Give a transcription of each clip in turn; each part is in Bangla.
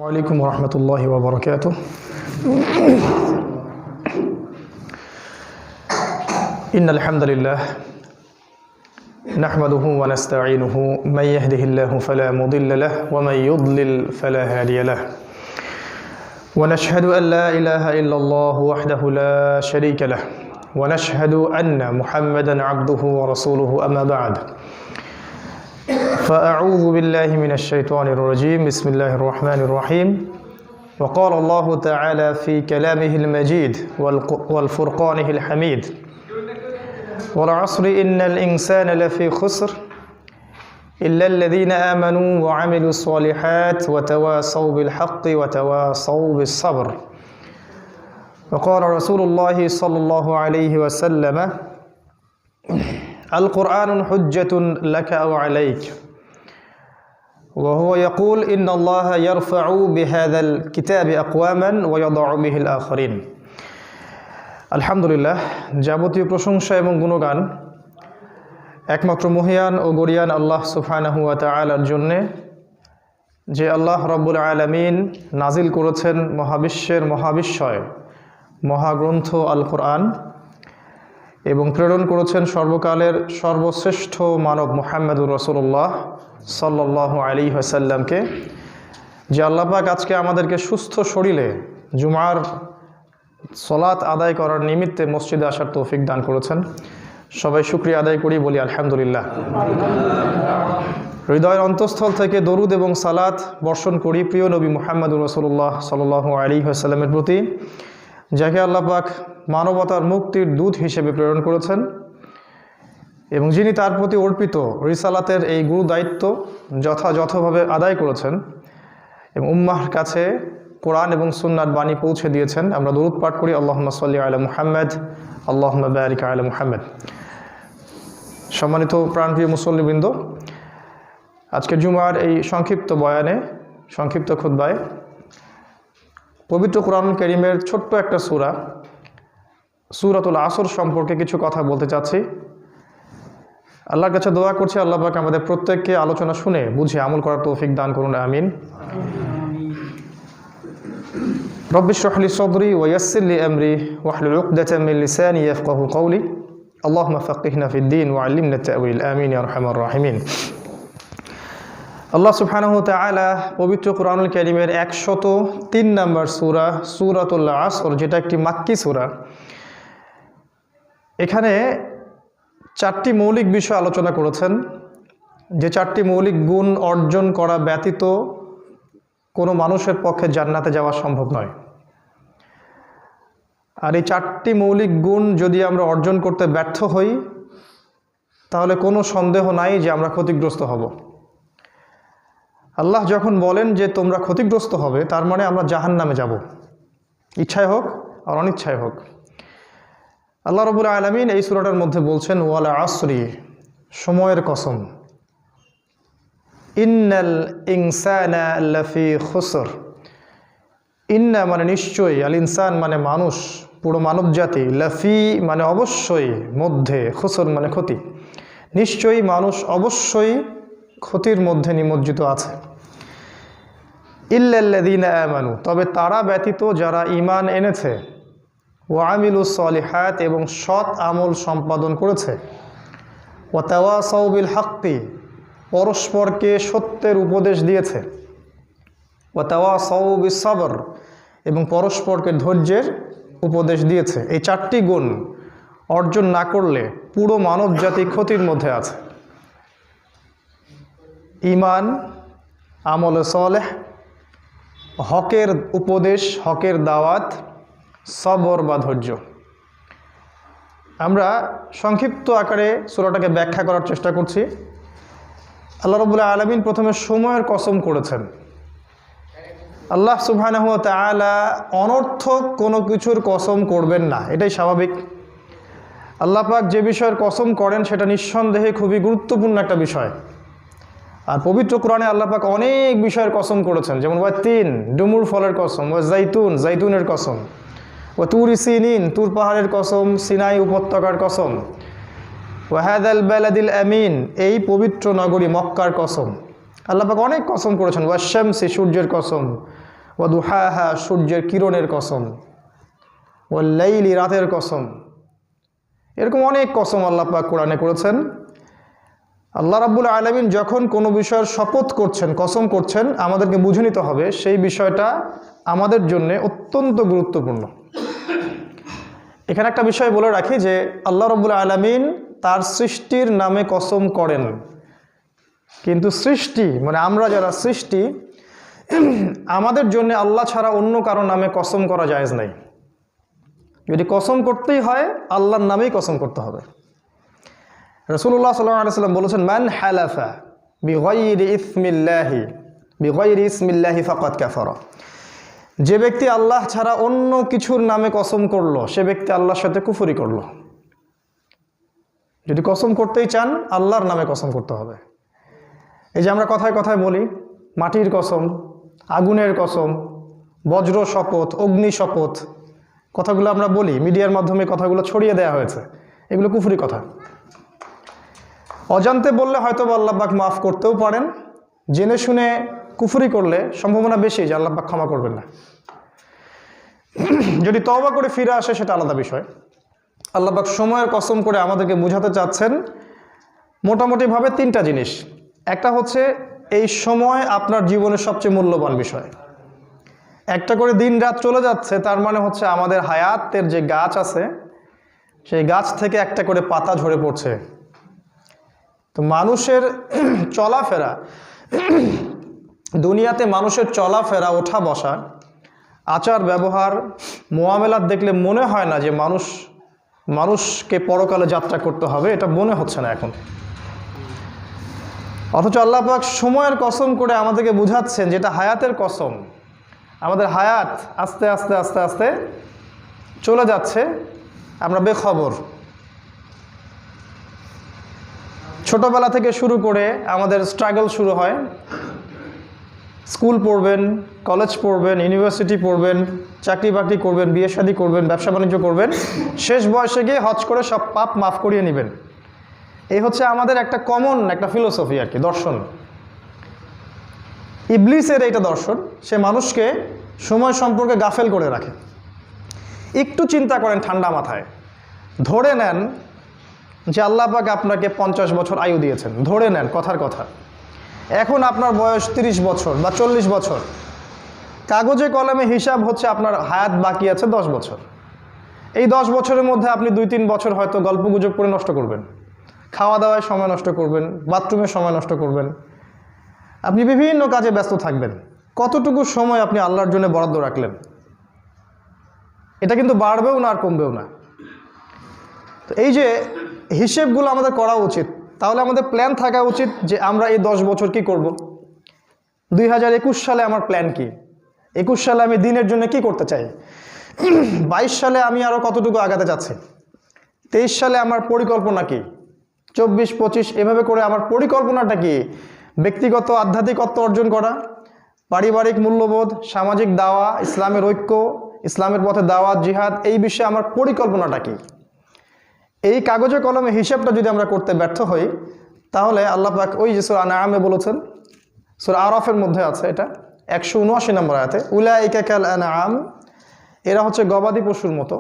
ওয়ালাইকুম রহমতুল্লাহি ওয়া বারাকাতুহু। ইন্নাল হামদুলিল্লাহ নাহমাদুহু ওয়া নাস্তাঈনুহু মান ইয়াহদিহিল্লাহু ফালা মুদিল্লা লাহু ওয়া মান ইউদ্লিল ফালা হাদিয়া লাহু ওয়া নাশহাদু আন লা ইলাহা ইল্লাল্লাহু ওয়াহদাহু লা শারীকা লাহু ওয়া নাশহাদু আন্না মুহাম্মাদান আবদুহু ওয়া রাসূলুহু আম্মা বা'দ। فأعوذ بالله من الشيطان الرجيم بسم الله الرحمن الرحيم وقال الله تعالى في كلامه المجيد والفرقانه الحميد والعصر إن الإنسان لفي خسر إلا الذين آمنوا وعملوا الصالحات وتواصوا بالحق وتواصوا بالصبر. وقال رسول الله صلى الله عليه وسلم القرآن حجة لك أو عليك وهو يقول إن الله يرفع بهذا الكتاب أقواما ويضع به الآخرين. আলহামদুলিল্লাহ, যাবতীয় প্রশংসা এবং গুণগান একমাত্র মহিয়ান ও গরিয়ান আল্লাহ সুবহানাহু ওয়া তাআলার জন্যে, যে আল্লাহ রব্বুল আলামিন নাজিল করেছেন মহাবিশ্বের মহাবিস্ময় মহাগ্রন্থ আল কোরআন এবং প্রেরণ করেছেন সর্বকালের সর্বশ্রেষ্ঠ মানব মুহাম্মদুর রাসূলুল্লাহ সাল্লাল্লাহু আলাইহি ওয়াসাল্লামকে, যে আল্লাহ পাক আজকে আমাদেরকে সুস্থ শরীরে জুমার সালাত আদায় করার নিমিত্তে মসজিদে আসার তৌফিক দান করেছেন। সবাই শুকরিয়া আদায় করি, বলি আলহামদুলিল্লাহ। হৃদয়ের অন্তঃস্থল থেকে দরুদ এবং সালাত বর্ষণ করি প্রিয় নবী মুহাম্মদুর রাসূলুল্লাহ সাল্লাল্লাহু আলাইহি ওয়াসাল্লামের প্রতি, যাকে আল্লাহ পাক মানবতার মুক্তির দূত হিসেবে প্রেরণ করেছেন এবং যিনি তার প্রতি অর্পিত রিসালাতের এই গুরু দায়িত্ব যথাযথভাবে আদায় করেছেন এবং উম্মাহর কাছে কোরআন এবং সুন্নাহর বাণী পৌঁছে দিয়েছেন। আমরা দরুদ পাঠ করি আল্লাহুম্মা সাল্লি আলা মুহাম্মদ আল্লাহুম্মা বারিক আলা মুহাম্মদ। সম্মানিত প্রাণপ্রিয় মুসল্লিবৃন্দ, আজকের জুমার এই সংক্ষিপ্ত বয়ানে, সংক্ষিপ্ত খুতবায় পবিত্র কোরআনুল কারীমের ছোট্ট একটা সূরা সূরাতুল আসর সম্পর্কে কিছু কথা বলতে চাচ্ছি। আল্লাহর কাছে দোয়া করছি আল্লাহ পাক আমাদের প্রত্যেককে আলোচনা শুনে বুঝে আমল করার তৌফিক দান করুন, আমিন। রব্বি ইশরাহ লি সাদরি ওয়া ইয়াসসির লি আমরি ওয়াহলুল উকদাতাম মিন লিসানি ইয়াফকাহু কওলি আল্লাহুম্মা ফাক্কিহনা ফিদ-দীন ওয়া আল্লিমনা আত-তা'ওয়িল, আমিন ইয়া আরহামার রাহিমিন। আল্লাহ সুবহানাহু ওয়া তাআলা পবিত্র কোরআনুল কারীমের 103 নম্বর সূরা সূরাতুল আসর, যেটা একটি মাক্কি সূরা, এখানে 4টি মৌলিক বিষয় আলোচনা করেছেন, যে 4টি মৌলিক গুণ অর্জন করা ব্যতীত কোনো মানুষের পক্ষে জান্নাতে যাওয়া সম্ভব নয়। আর এই 4টি মৌলিক গুণ যদি আমরা অর্জন করতে ব্যর্থ হই, তাহলে কোনো সন্দেহ নাই যে আমরা ক্ষতিগ্রস্ত হব। আল্লাহ যখন বলেন যে তোমরা ক্ষতিগ্রস্ত হবে, তার মানে আমরা জাহান্নামে যাব, ইচ্ছায় হোক আর অনিচ্ছায় হোক। আল্লাহ রাব্বুল আলামিন এই সূরাটার মধ্যে বলছেন ওয়াল আসরি, সময়ের কসম, ইন্নাল ইনসানা লাফি খুসর। ইন্না মানে নিশ্চয়ই, আল ইনসান মানে মানুষ, পুরো মানব জাতি, লাফি মানে অবশ্যই, মধ্যে, খুসর মানে ক্ষতি। নিশ্চয়ই মানুষ অবশ্যই ক্ষতির মধ্যে নিমজ্জিত আছে। ইল্লাল্লাযীনা আমানু, তবে তারা ব্যতীত যারা ঈমান এনেছে, ওয়া আমিলুস সলিহাত, এবং সৎ আমল সম্পাদন করেছে, ওয়া তাওয়াসাউ বিল হাক্কি, পরস্পরকে সত্যের উপদেশ দিয়েছে, ওয়া তাওয়াসাউ বিস সবর, এবং পরস্পরকে ধৈর্যের উপদেশ দিয়েছে। এই 4টি গুণ অর্জন না করলে পুরো মানব জাতি ক্ষতির মধ্যে আছে। ঈমান, আমলে সালেহ, হকের উপদেশ, হকের দাওয়াত, সবর বা ধৈর্য। আমরা সংক্ষিপ্ত আকারে সূরাটাকে ব্যাখ্যা করার চেষ্টা করছি। আল্লাহ রাব্বুল আলামিন প্রথমে সময়ের কসম করেছেন। আল্লাহ সুবহানাহু ওয়া তাআলা অনর্থক কোনো কিছুর কসম করবেন না, এটাই স্বাভাবিক। আল্লাহ পাক যে বিষয়ের কসম করেন সেটা নিঃসন্দেহে খুবই গুরুত্বপূর্ণ একটা বিষয়। আর পবিত্র কোরআনে আল্লাহ পাক অনেক বিষয়ের কসম করেছেন, যেমন ওয়া তিন, ডুমুর ফলের কসম, ওয়া জাইতুন, জাইতুনের কসম, ওয়া তুরি সিনিন, তুর পাহাড়ের কসম, সিনাই উপত্যকার কসম, ওয়া হাযাল বালাদিল আমিন, এই পবিত্র নগরী মক্কার কসম। আল্লাহ পাক অনেক কসম করেছেন, ওয়া শামসি, সূর্যের কসম, ওয়া দুহাহা সূর্যের কিরণের কসম, ওয়াল লাইলি রাতের কসম। এরকম অনেক কসম আল্লাহ পাক কোরআনে করেছেন। আল্লাহ রাব্বুল আলামিন যখন কোনো বিষয়ের শপথ করছেন, কসম করছেন, আমাদেরকে বুঝে নিতে হবে সেই বিষয়টা আমাদের জন্য অত্যন্ত গুরুত্বপূর্ণ। এখানে একটা বিষয় বলে রাখি যে আল্লাহ রাব্বুল আলামিন তার সৃষ্টির নামে কসম করেন, কিন্তু সৃষ্টি মানে আমরা যারা সৃষ্টি, আমাদের জন্য আল্লাহ ছাড়া অন্য কারো নামে কসম করা জায়েজ নাই। যদি কসম করতেই হয় আল্লাহর নামেই কসম করতে হবে। রাসূলুল্লাহ সাল্লাল্লাহু আলাইহি ওয়াসাল্লাম বলেছেন, মান হালাফা বিগাইরি ইসমিল্লাহি ফাকাদ কাফারা। যে ব্যক্তি আল্লাহ ছাড়া অন্য কিছুর নামে কসম করলো, সে ব্যক্তি আল্লাহর সাথে কুফরি করলো। যদি কসম করতেই চান আল্লাহর নামে কসম করতে হবে। এই যে আমরা কথায় কথায় বলি মাটির কসম, আগুনের কসম, বজ্র শপথ, অগ্নি শপথ, কথাগুলো আমরা বলি, মিডিয়ার মাধ্যমে কথাগুলো ছড়িয়ে দেওয়া হয়েছে, এগুলো কুফরি কথা। অজান্তে বললে হয়তো আল্লাহ পাক মাফ করতেও পারেন, জেনে শুনে কুফরি করলে সম্ভাবনা বেশি যে আল্লাহ পাক ক্ষমা করবেন না। যদি তওবা করে ফিরে আসে সেটা আলাদা বিষয়। আল্লাহ পাক সময়ের কসম করে আমাদেরকে বোঝাতে চাচ্ছেন মোটামুটিভাবে তিনটা জিনিস। একটা হচ্ছে এই সময় আপনার জীবনের সবচেয়ে মূল্যবান বিষয়। একটা করে দিন রাত চলে যাচ্ছে, তার মানে হচ্ছে আমাদের হায়াতের যে গাছ আছে সেই গাছ থেকে একটা করে পাতা ঝরে পড়ছে। তো মানুষের চলাফেরা, দুনিয়াতে মানুষের চলাফেরা, ওঠা বসা, আচার ব্যবহার, মুআমেলাত দেখলে মনে হয় না যে মানুষকে পরকালে যাত্রা করতে হবে, এটা মনে হচ্ছে না এখন। অথচ আল্লাহ পাক সময়ের কসম করে আমাদেরকে বুঝাচ্ছেন যেটা হায়াতের কসম। আমাদের হায়াত আস্তে আস্তে আস্তে আস্তে চলে যাচ্ছে, আমরা বেখবর। ছোটবেলা থেকে শুরু করে আমাদের স্ট্রাগল শুরু হয়। স্কুল পড়বেন, কলেজ পড়বেন, ইউনিভার্সিটি পড়বেন, চাকরি বাকরি করবেন, বিয়ে শাদী করবেন, ব্যবসা বাণিজ্য করবেন, শেষ বয়সে গিয়ে হজ করে সব পাপ মাফ করিয়ে নেবেন। এই হচ্ছে আমাদের একটা কমন একটা ফিলোসফি আর কি, দর্শন। ইবলিসের এইটা দর্শন, সে মানুষকে সময় সম্পর্কে গাফেল করে রাখে। একটু চিন্তা করেন ঠান্ডা মাথায়, ধরে নেন যে আল্লাহ পাক আপনাকে 50 বছর আয়ু দিয়েছেন, ধরে নেন কথার কথা। এখন আপনার বয়স 30 বছর বা 40 বছর, কাগজে কলমে হিসাব হচ্ছে আপনার হায়াত বাকি আছে 10 বছর। এই 10 বছরের মধ্যে আপনি 2-3 বছর হয়তো গল্প গুজব করে নষ্ট করবেন, খাওয়া দাওয়ায় সময় নষ্ট করবেন, বাথরুমে সময় নষ্ট করবেন, আপনি বিভিন্ন কাজে ব্যস্ত থাকবেন। কতটুকু সময় আপনি আল্লাহর জন্য বরাদ্দ রাখলেন? এটা কিন্তু বাড়বেও না আর কমবেও না। তো এই যে হিসেবগুলো আমাদের করা উচিত। তাহলে আমাদের প্ল্যান থাকা উচিত যে আমরা এই 10 বছর কি করব। 2021 সালে আমার প্ল্যান কি, 21 সালে আমি দিনের জন্য কি করতে চাই, 22 সালে আমি আরও কতটুকু আগাতে চাচ্ছি, 23 সালে আমার পরিকল্পনা কি, 24-25 এভাবে করে আমার পরিকল্পনাটা কি। ব্যক্তিগত আধ্যাত্মিকত্ব অর্জন করা, পারিবারিক মূল্যবোধ, সামাজিক দাওয়া, ইসলামের ঐক্য, ইসলামের পথে দাওয়াত, জিহাদ, এই বিষয়ে আমার পরিকল্পনাটা কি। এই কাগজে কলমে হিসাবটা যদি আমরা করতে ব্যর্থ হই, তাহলে আল্লাহ পাক ওই যে সূরা আনআমে বলেছেন, সূরা আরাফের মধ্যে আছে এটা 179 নম্বর আয়াতে, উলাইকা কাল আনআম, এরা হচ্ছে গবাদি পশুর মতো,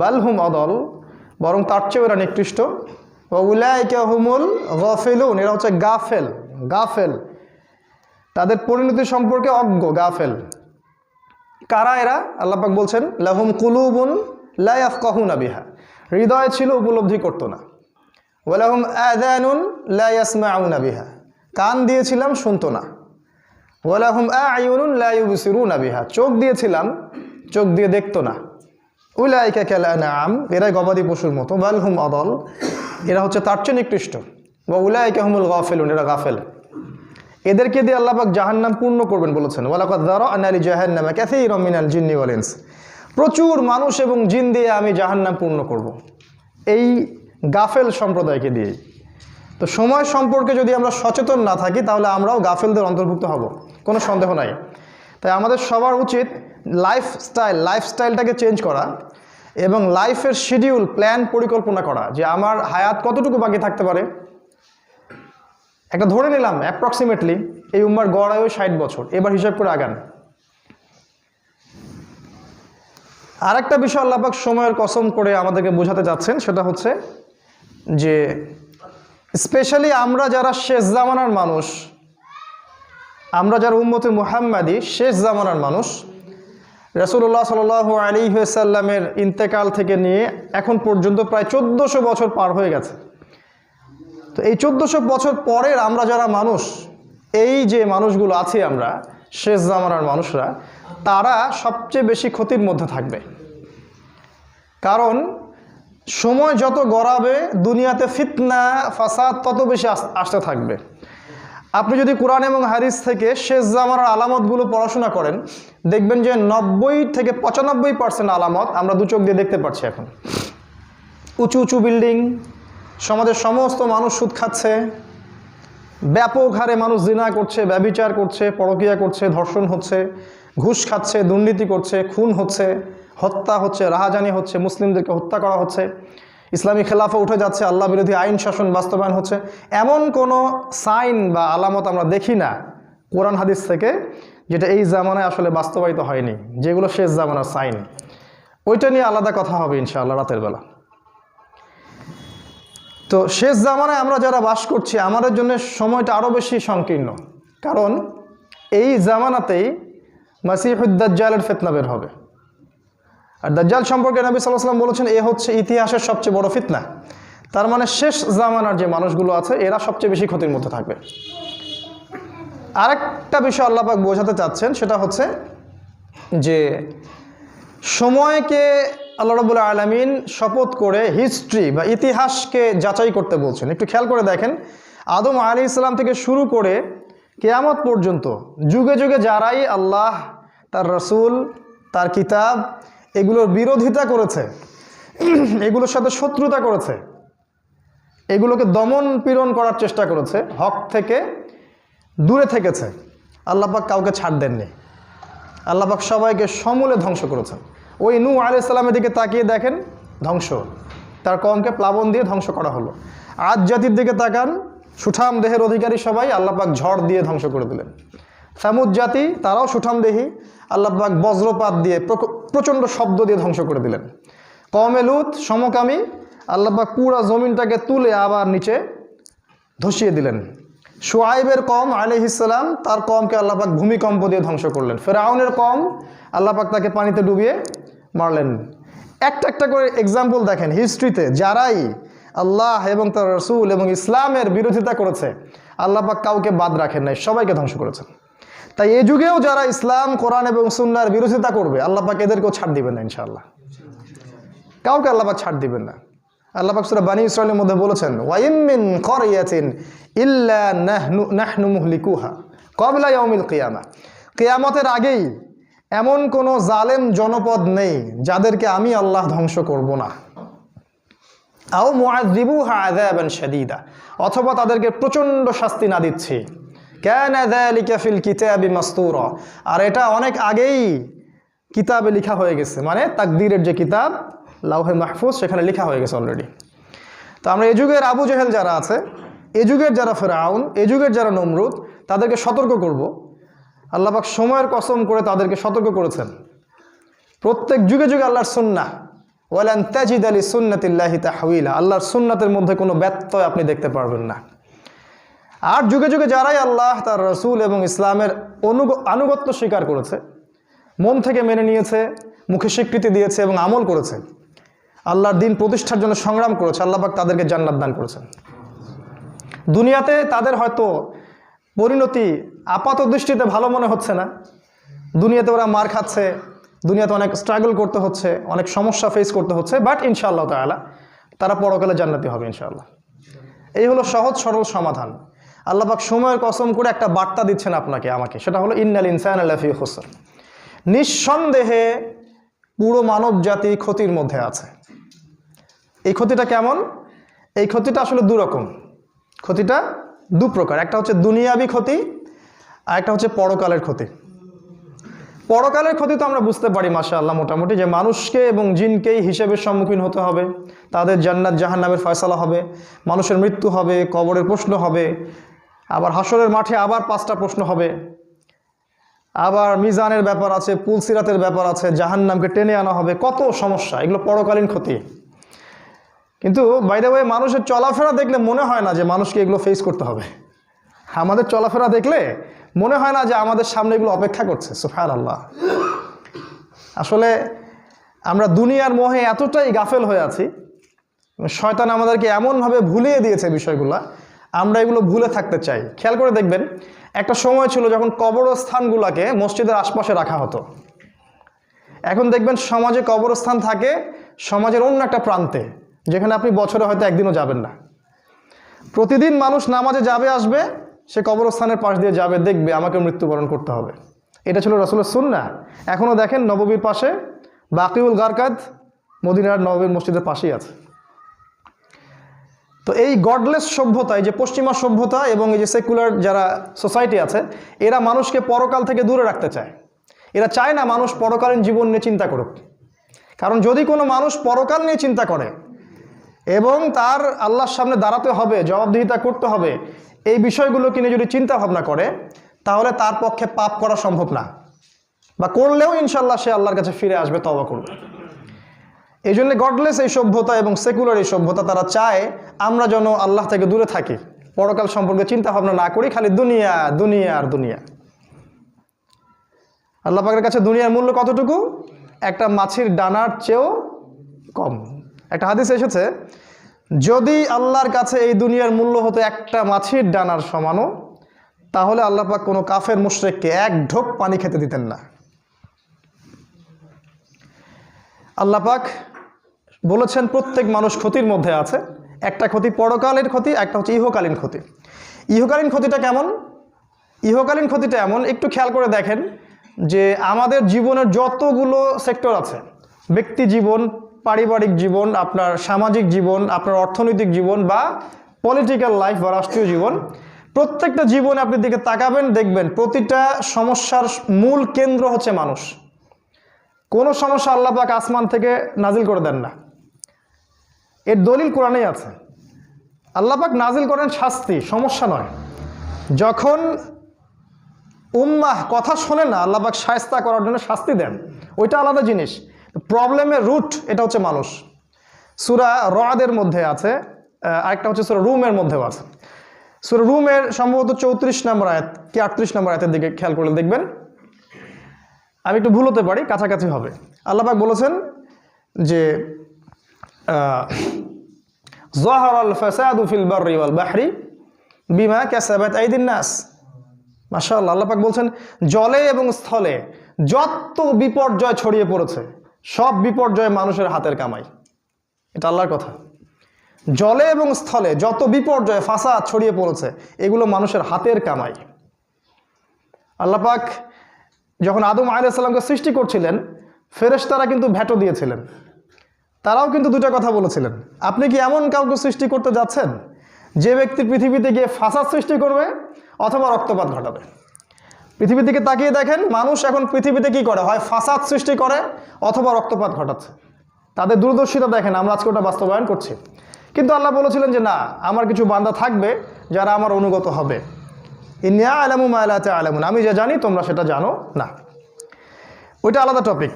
বাল হুম আদল, বরং তার চেয়েও এরা নিকৃষ্ট, ওয়া উলাইকা হুমুল গাফিলুন, এরা হচ্ছে গাফেল, তাদের পরিণতি সম্পর্কে অজ্ঞ, গাফেল। কারা এরা? আল্লাহ পাক বলছেন, লাহুম কুলুবুন লা ইয়াফকাহুনা বিহা, হৃদয় ছিল উপলব্ধি করতো না, ওয়ালাহুম আযানুন লা ইয়াসমাউনা বিহা, কান দিয়েছিলাম শুনতো না, ওয়ালাহুম আ'য়ুনুন লা ইউবসিরুনা বিহা, চোখ দিয়েছিলাম চোখ দিয়ে দেখতো না। উলাইকা কাল আনআম, এরা গবাদি পশুর মতো, বাল হুম আদল, এরা হচ্ছে তার চেয়ে নিকৃষ্ট, ওয়া উলাইকা হুমুল গাফিলুন, এরা গাফেল। এদেরকে দিয়ে আল্লাহ পাক জাহান্নাম পূর্ণ করবেন বলেছেন, ওয়ালাকাদ যারা'না লিজাহান্নামা কাসীরাম মিনাল জিন্নি ওয়াল ইনস, প্রচুর মানুষ এবং জিন দিয়ে আমি জাহান্নাম পূর্ণ করব, এই গাফেল সম্প্রদায়কে দিয়ে। তো সময় সম্পর্কে যদি আমরা সচেতন না থাকি তাহলে আমরাও গাফেলদের অন্তর্ভুক্ত হব, কোনো সন্দেহ নাই। তাই আমাদের সবার উচিত লাইফস্টাইলটাকে চেঞ্জ করা এবং লাইফের শিডিউল, প্ল্যান, পরিকল্পনা করা যে আমার হায়াত কতটুকু বাকি থাকতে পারে। একটা ধরে নিলাম অ্যাপ্রক্সিমেটলি এই উম্মার গড় আয়ু 60 বছর, এবার হিসাব করে আগান। আরেকটা বিষয় আল্লাহ পাক সময়ের কসম করে আমাদেরকে বোঝাতে যাচ্ছেন, সেটা হচ্ছে যে স্পেশালি আমরা যারা শেষ জামানার মানুষ, আমরা যারা উম্মতে মুহাম্মাদি শেষ জামানার মানুষ, রাসূলুল্লাহ সাল্লাল্লাহু আলাইহি ওয়াসাল্লামের ইন্তেকাল থেকে নিয়ে এখন পর্যন্ত প্রায় 1400 বছর পার হয়ে গেছে। তো এই 1400 বছর পরের আমরা যারা মানুষ, এই যে মানুষগুলো আছি আমরা শেষ জামানার মানুষরা, তারা সবচেয়ে বেশি ক্ষতির মধ্যে থাকবে। কারণ সময় যত গড়াবে দুনিয়াতে ফিতনা ফাসাদ তত বেশি আসতে থাকবে। আপনি যদি কোরআন এবং হাদিস থেকে শেষ জামানার আলামতগুলো পড়াশোনা করেন, দেখবেন যে 90 থেকে 95% আলামত আমরা দু চোখ দিয়ে দেখতে পাচ্ছি এখন। উঁচু উঁচু বিল্ডিং, সমাজের সমস্ত মানুষ সুদ খাচ্ছে, ব্যাপক হারে মানুষ জিনা করছে, ব্যভিচার করছে, পরকীয়া করছে, ধর্ষণ হচ্ছে, ঘুষ খাচ্ছে, দুর্নীতি করছে, খুন হচ্ছে, হত্যা হচ্ছে, রাহাজানি হচ্ছে, মুসলিমদেরকে হত্যা করা হচ্ছে, ইসলামী খেলাফা উঠে যাচ্ছে, আল্লাহ বিরোধী আইন শাসন বাস্তবায়ন হচ্ছে। এমন কোনো সাইন বা আলামত আমরা দেখি না কোরআন হাদিস থেকে যেটা এই জামানায় আসলে বাস্তবায়িত হয়নি, যেগুলো শেষ জামানার সাইন। ওইটা নিয়ে আলাদা কথা হবে ইনশাআল্লাহ রাতের বেলা। তো শেষ জামানায় আমরা যারা বাস করছি আমাদের জন্য সময়টা আরও বেশি সংকীর্ণ, কারণ এই জামানাতেই মাসিহুদ দাজ্জালের ফিতনা বের হবে। আর দাজ্জাল সম্পর্কে নবী সাল্লাল্লাহু আলাইহি ওয়াসাল্লাম বলেছেন এ হচ্ছে ইতিহাসের সবচেয়ে বড় ফিতনা। তার মানে শেষ জামানার যে মানুষগুলো আছে এরা সবচেয়ে বেশি ক্ষতির মধ্যে থাকবে। আরেকটা বিষয় আল্লাহ পাক বোঝাতে চাচ্ছেন, সেটা হচ্ছে যে সময়কে আল্লাহ রাব্বুল আলামিন শপথ করে হিস্ট্রি বা ইতিহাসকে যাচাই করতে বলছেন। একটু খেয়াল করে দেখেন, আদম আলাইহিস সালাম থেকে শুরু করে কিয়ামত পর্যন্ত যুগে যুগে যারাই আল্লাহ, তার রাসূল, তার কিতাব এগুলোর বিরোধিতা করেছে, এগুলোর সাথে শত্রুতা করেছে, এগুলোকে দমন পীড়ন করার চেষ্টা করেছে, হক থেকে দূরে থেকেছে, আল্লাহ পাক কাউকে ছাড় দেননি। আল্লাহ পাক সবাইকে সমূলে ধ্বংস করেছেন। ওই নূহ আলাইহিস সালামের দিকে তাকিয়ে দেখেন, ধ্বংস, তার কওমকে প্লাবন দিয়ে ধ্বংস করা হলো। আদ জাতির দিকে তাকান, সুঠাম দেহের অধিকারী সবাই, আল্লাহ পাক ঝড় দিয়ে ধ্বংস করে দিলেন। সামুদ জাতি, তারাও সুঠাম দেহি, আল্লাহ পাক বজ্রপাত দিয়ে প্রচণ্ড শব্দ দিয়ে ধ্বংস করে দিলেন। কওমে লূত সমকামী, আল্লাহ পাক পুরা জমিনটাকে তুলে আবার নিচে ধসিয়ে দিলেন। শুআইবের কওম আলাইহিস সালাম, তার কওমকে আল্লাহ পাক ভূমিকম্প দিয়ে ধ্বংস করলেন। ফেরাউনের কওম, আল্লাহ পাক তাকে পানিতে ডুবিয়ে মারলেন। একটা একটা করে এক্সাম্পল দেখেন হিস্ট্রিতে, যারাই আল্লাহ এবং তার রাসূল এবং ইসলামের বিরোধিতা করেছে আল্লাহ পাক কাউকে বাদ রাখেন নাই, সবাইকে ধ্বংস করেছেন। তাই এই যুগেও যারা ইসলাম, কোরআন এবং সুন্নাহর বিরোধিতা করবে আল্লাহ পাক এদেরকেও ছাড় দিবেন না ইনশাআল্লাহ, কাউকে আল্লাহ পাক ছাড় দিবেন না। আল্লাহ পাক সূরা বানী ইসরাঈলের মধ্যে বলেছেন, ওয়া ইম মিন ক্বরিয়াতিন ইল্লা নাহনু মুহলিকুহা ক্বাবলা ইয়াউমিল কিয়ামা, কিয়ামতের আগেই এমন কোনো জালেম জনপদ নেই যাদেরকে আমি আল্লাহ ধ্বংস করব না। আও মুআযযিবুহা আযাবান শাদীদা, অথবা তাদেরকে প্রচণ্ড শাস্তি না দিচ্ছি। কানা যালিকা ফিল কিতাবি মাসতুরা, আর এটা অনেক আগেই কিতাবে লেখা হয়ে গেছে, মানে তাকদীরের যে কিতাব লাউহে মাহফুজ সেখানে লেখা হয়ে গেছে অলরেডি। তো আমরা এই যুগের আবু জেহেল যারা আছে, এই যুগের যারা ফেরাউন, এই যুগের যারা নমরুদ, তাদেরকে সতর্ক করব। আল্লাহ পাক সময়ের কসম করে তাদেরকে সতর্ক করেছেন। প্রত্যেক যুগে যুগে আল্লাহর সুন্নাহ, ওয়ালান তাজিদা লিসুন্নাতিল্লাহি তাহওয়িলা, আল্লাহর সুন্নাতের মধ্যে কোনো ব্যত্যয় আপনি দেখতে পারবেন না। আর যুগে যুগে যারাই আল্লাহ, তার রাসূল এবং ইসলামের আনুগত্য স্বীকার করেছে, মন থেকে মেনে নিয়েছে, মুখে স্বীকৃতি দিয়েছে এবং আমল করেছে, আল্লাহর দিন প্রতিষ্ঠার জন্য সংগ্রাম করেছে, আল্লাহ পাক তাদেরকে জান্নাত দান করেছেন। দুনিয়াতে তাদের হয়তো পরিণতি আপাত দৃষ্টিতে ভালো মনে হচ্ছে না, দুনিয়াতে ওরা মার খাচ্ছে, দুনিয়াতে অনেক স্ট্রাগল করতে হচ্ছে, অনেক সমস্যা ফেস করতে হচ্ছে, বাট ইনশাআল্লাহ তাআলা তারা পরকালে জান্নাতি হবে ইনশাআল্লাহ। এই হলো সহজ সরল সমাধান। আল্লাহ পাক সময়ের কসম করে একটা বার্তা দিচ্ছেন আপনাকে আমাকে, সেটা হলো ইন্নাল ইনসানা লাফি খুসর, নিঃসন্দেহে পুরো মানব জাতি ক্ষতির মধ্যে আছে। এই ক্ষতিটা কেমন? এই ক্ষতিটা আসলে দুরকম, ক্ষতিটা দু প্রকার। একটা হচ্ছে দুনিয়াবি ক্ষতি, আর একটা হচ্ছে পরকালের ক্ষতি। পরকালের ক্ষতি তো আমরা বুঝতে পারি মাশাআল্লাহ মোটামুটি, যে মানুষকে এবং জিনকেই হিসেবের সম্মুখীন হতে হবে, তাদের জান্নাত জাহান্নামের ফয়সালা হবে, মানুষের মৃত্যু হবে, কবরের প্রশ্ন হবে, আবার হাসরের মাঠে আবার 5টা প্রশ্ন হবে। আবার মিজানের ব্যাপার আছে, পুলসিরাতের ব্যাপার আছে, জাহান্নামকে টেনে আনা হবে, কত সমস্যা, এগুলো পরকালীন ক্ষতি। কিন্তু বাই দ্য ওয়ে মানুষের চলাফেরা দেখলে মনে হয় না যে মানুষকে এগুলো ফেস করতে হবে। আমাদের চলাফেরা দেখলে মনে হয় না যে আমাদের সামনে এগুলো অপেক্ষা করছে। সুবহানাল্লাহ। আসলে আমরা দুনিয়ার মোহে এতটাই গাফেল হয়ে আছি, শয়তান আমাদেরকে এমনভাবে ভুলিয়ে দিয়েছে বিষয়গুলো, আমরা এগুলো ভুলে থাকতে চাই। খেয়াল করে দেখবেন, একটা সময় ছিল যখন কবরস্থানগুলোকে মসজিদের আশপাশে রাখা হতো। এখন দেখবেন সমাজে কবরস্থান থাকে সমাজের অন্য একটা প্রান্তে, যেখানে আপনি বছরে হয়তো একদিনও যাবেন না। প্রতিদিন মানুষ নামাজে যাবে আসবে, সে কবরস্থানের পাশ দিয়ে যাবে, দেখবে আমাকে মৃত্যুবরণ করতে হবে। এটা ছিল রাসূলের সুন্নাহ। এখনও দেখেন নববীর পাশে বাকিউল গারকাদ মদিনার নববীর মসজিদের পাশেই আছে। তো এই গডলেস সভ্যতা, এই যে পশ্চিমা সভ্যতা এবং এই যে সেকুলার যারা সোসাইটি আছে, এরা মানুষকে পরকাল থেকে দূরে রাখতে চায়। এরা চায় না মানুষ পরকালীন জীবন নিয়ে চিন্তা করুক। কারণ যদি কোনো মানুষ পরকাল নিয়ে চিন্তা করে এবং তার আল্লাহর সামনে দাঁড়াতে হবে, জবাবদিহিতা করতে হবে, এই বিষয়গুলোকে নিয়ে যদি চিন্তা ভাবনা করে, তাহলে তার পক্ষে পাপ করা সম্ভব না, বা করলেও ইনশাল্লাহ সে আল্লাহর কাছে ফিরে আসবে, তওবা করবে। এই জন্য গডলেস এই সভ্যতা এবং সেকুলার এই সভ্যতা, তারা চায় আমরা যেন আল্লাহ থেকে দূরে থাকি, পরকাল সম্পর্কে চিন্তা ভাবনা না করি, খালি দুনিয়া দুনিয়া আর দুনিয়া। আল্লাহ পাকের কাছে দুনিয়ার মূল্য কতটুকু? একটা মাছির ডানার চেয়েও কম। একটা হাদিস এসেছে, যদি আল্লাহর কাছে এই দুনিয়ার মূল্য হতো একটা মাছির ডানার সমানও, তাহলে আল্লাহ পাক কোনো কাফের মুশরিককে এক ঢোক পানি খেতে দিতেন না। আল্লাহ পাক বলেছেন প্রত্যেক মানুষ ক্ষতির মধ্যে আছে। একটা ক্ষতি পরকালের ক্ষতি, একটা হচ্ছে ইহকালীন ক্ষতি। ইহকালীন ক্ষতিটা কেমন? ইহকালীন ক্ষতিটা এমন, একটু খেয়াল করে দেখেন যে আমাদের জীবনের যতগুলো সেক্টর আছে, ব্যক্তি জীবন, পারিবারিক জীবন, আপনার সামাজিক জীবন, আপনার অর্থনৈতিক জীবন বা পলিটিক্যাল লাইফ বা রাষ্ট্রীয় জীবন, প্রত্যেকটা জীবনে আপনি দিকে তাকাবেন, দেখবেন প্রতিটা সমস্যার মূল কেন্দ্র হচ্ছে মানুষ। কোনো সমস্যা আল্লাহ পাক আসমান থেকে নাজিল করে দেন না, এর দলিল কোরআনেই আছে। আল্লাহ পাক নাজিল করেন শাস্তি, সমস্যা নয়। যখন উম্মাহ কথা শোনে না, আল্লাহ পাক শায়েস্তা করার জন্য শাস্তি দেন, ওইটা আলাদা জিনিস। প্রবলেমের রুট এটা হচ্ছে মানুষ। সূরা রআদের মধ্যে আছে, আরেকটা হচ্ছে সূরা রুমের মধ্যেও আছে। সূরা রুমের সম্ভবত 34 নম্বর আয়াত কি 38 নম্বর আয়াতের দিকে খেয়াল করলে দেখবেন, আমি একটু ভুল হতে পারি, কাছাকাছি হবে। আল্লাহ পাক বলেছেন যে যাহারাল ফাসাদু ফিল বাররি ওয়াল বাহরি বিমা কাসাবাত আইদিন নাস। মাশাআল্লাহ, আল্লাহ পাক বলছেন জলে এবং স্থলে যত বিপর্যয় ছড়িয়ে পড়েছে, সব বিপর্যয় মানুষের হাতের কামাই। এটা আল্লাহর কথা। জলে এবং স্থলে যত বিপর্যয় ফাসাদ ছড়িয়ে পড়েছে, এগুলো মানুষের হাতের কামাই। আল্লাহ পাক যখন আদম আলাইহিস সালামকে সৃষ্টি করছিলেন, ফেরেশতারা কিন্তু ভেটো দিয়েছিলেন। তারাও কিন্তু দুটো কথা বলেছিলেন, আপনি কি এমন কাউকে সৃষ্টি করতে যাচ্ছেন যে ব্যক্তি পৃথিবীতে গিয়ে ফাসাদ সৃষ্টি করবে অথবা রক্তপাত ঘটাবে? পৃথিবীর দিকে তাকিয়ে দেখেন, মানুষ এখন পৃথিবীতে কি করে, হয় ফাসাদ সৃষ্টি করে অথবা রক্তপাত ঘটাচ্ছে। তাদের দূরদর্শিতা দেখেন, আমরা আজকে ওটা বাস্তবায়ন করছি। কিন্তু আল্লাহ বলেছিলেন যে না, আমার কিছু বান্দা থাকবে যারা আমার অনুগত হবে। ইন্নী আ'লামু মা লা তা'লামুন, আমি যা জানি তোমরা সেটা জানো না। ওইটা আলাদা টপিক।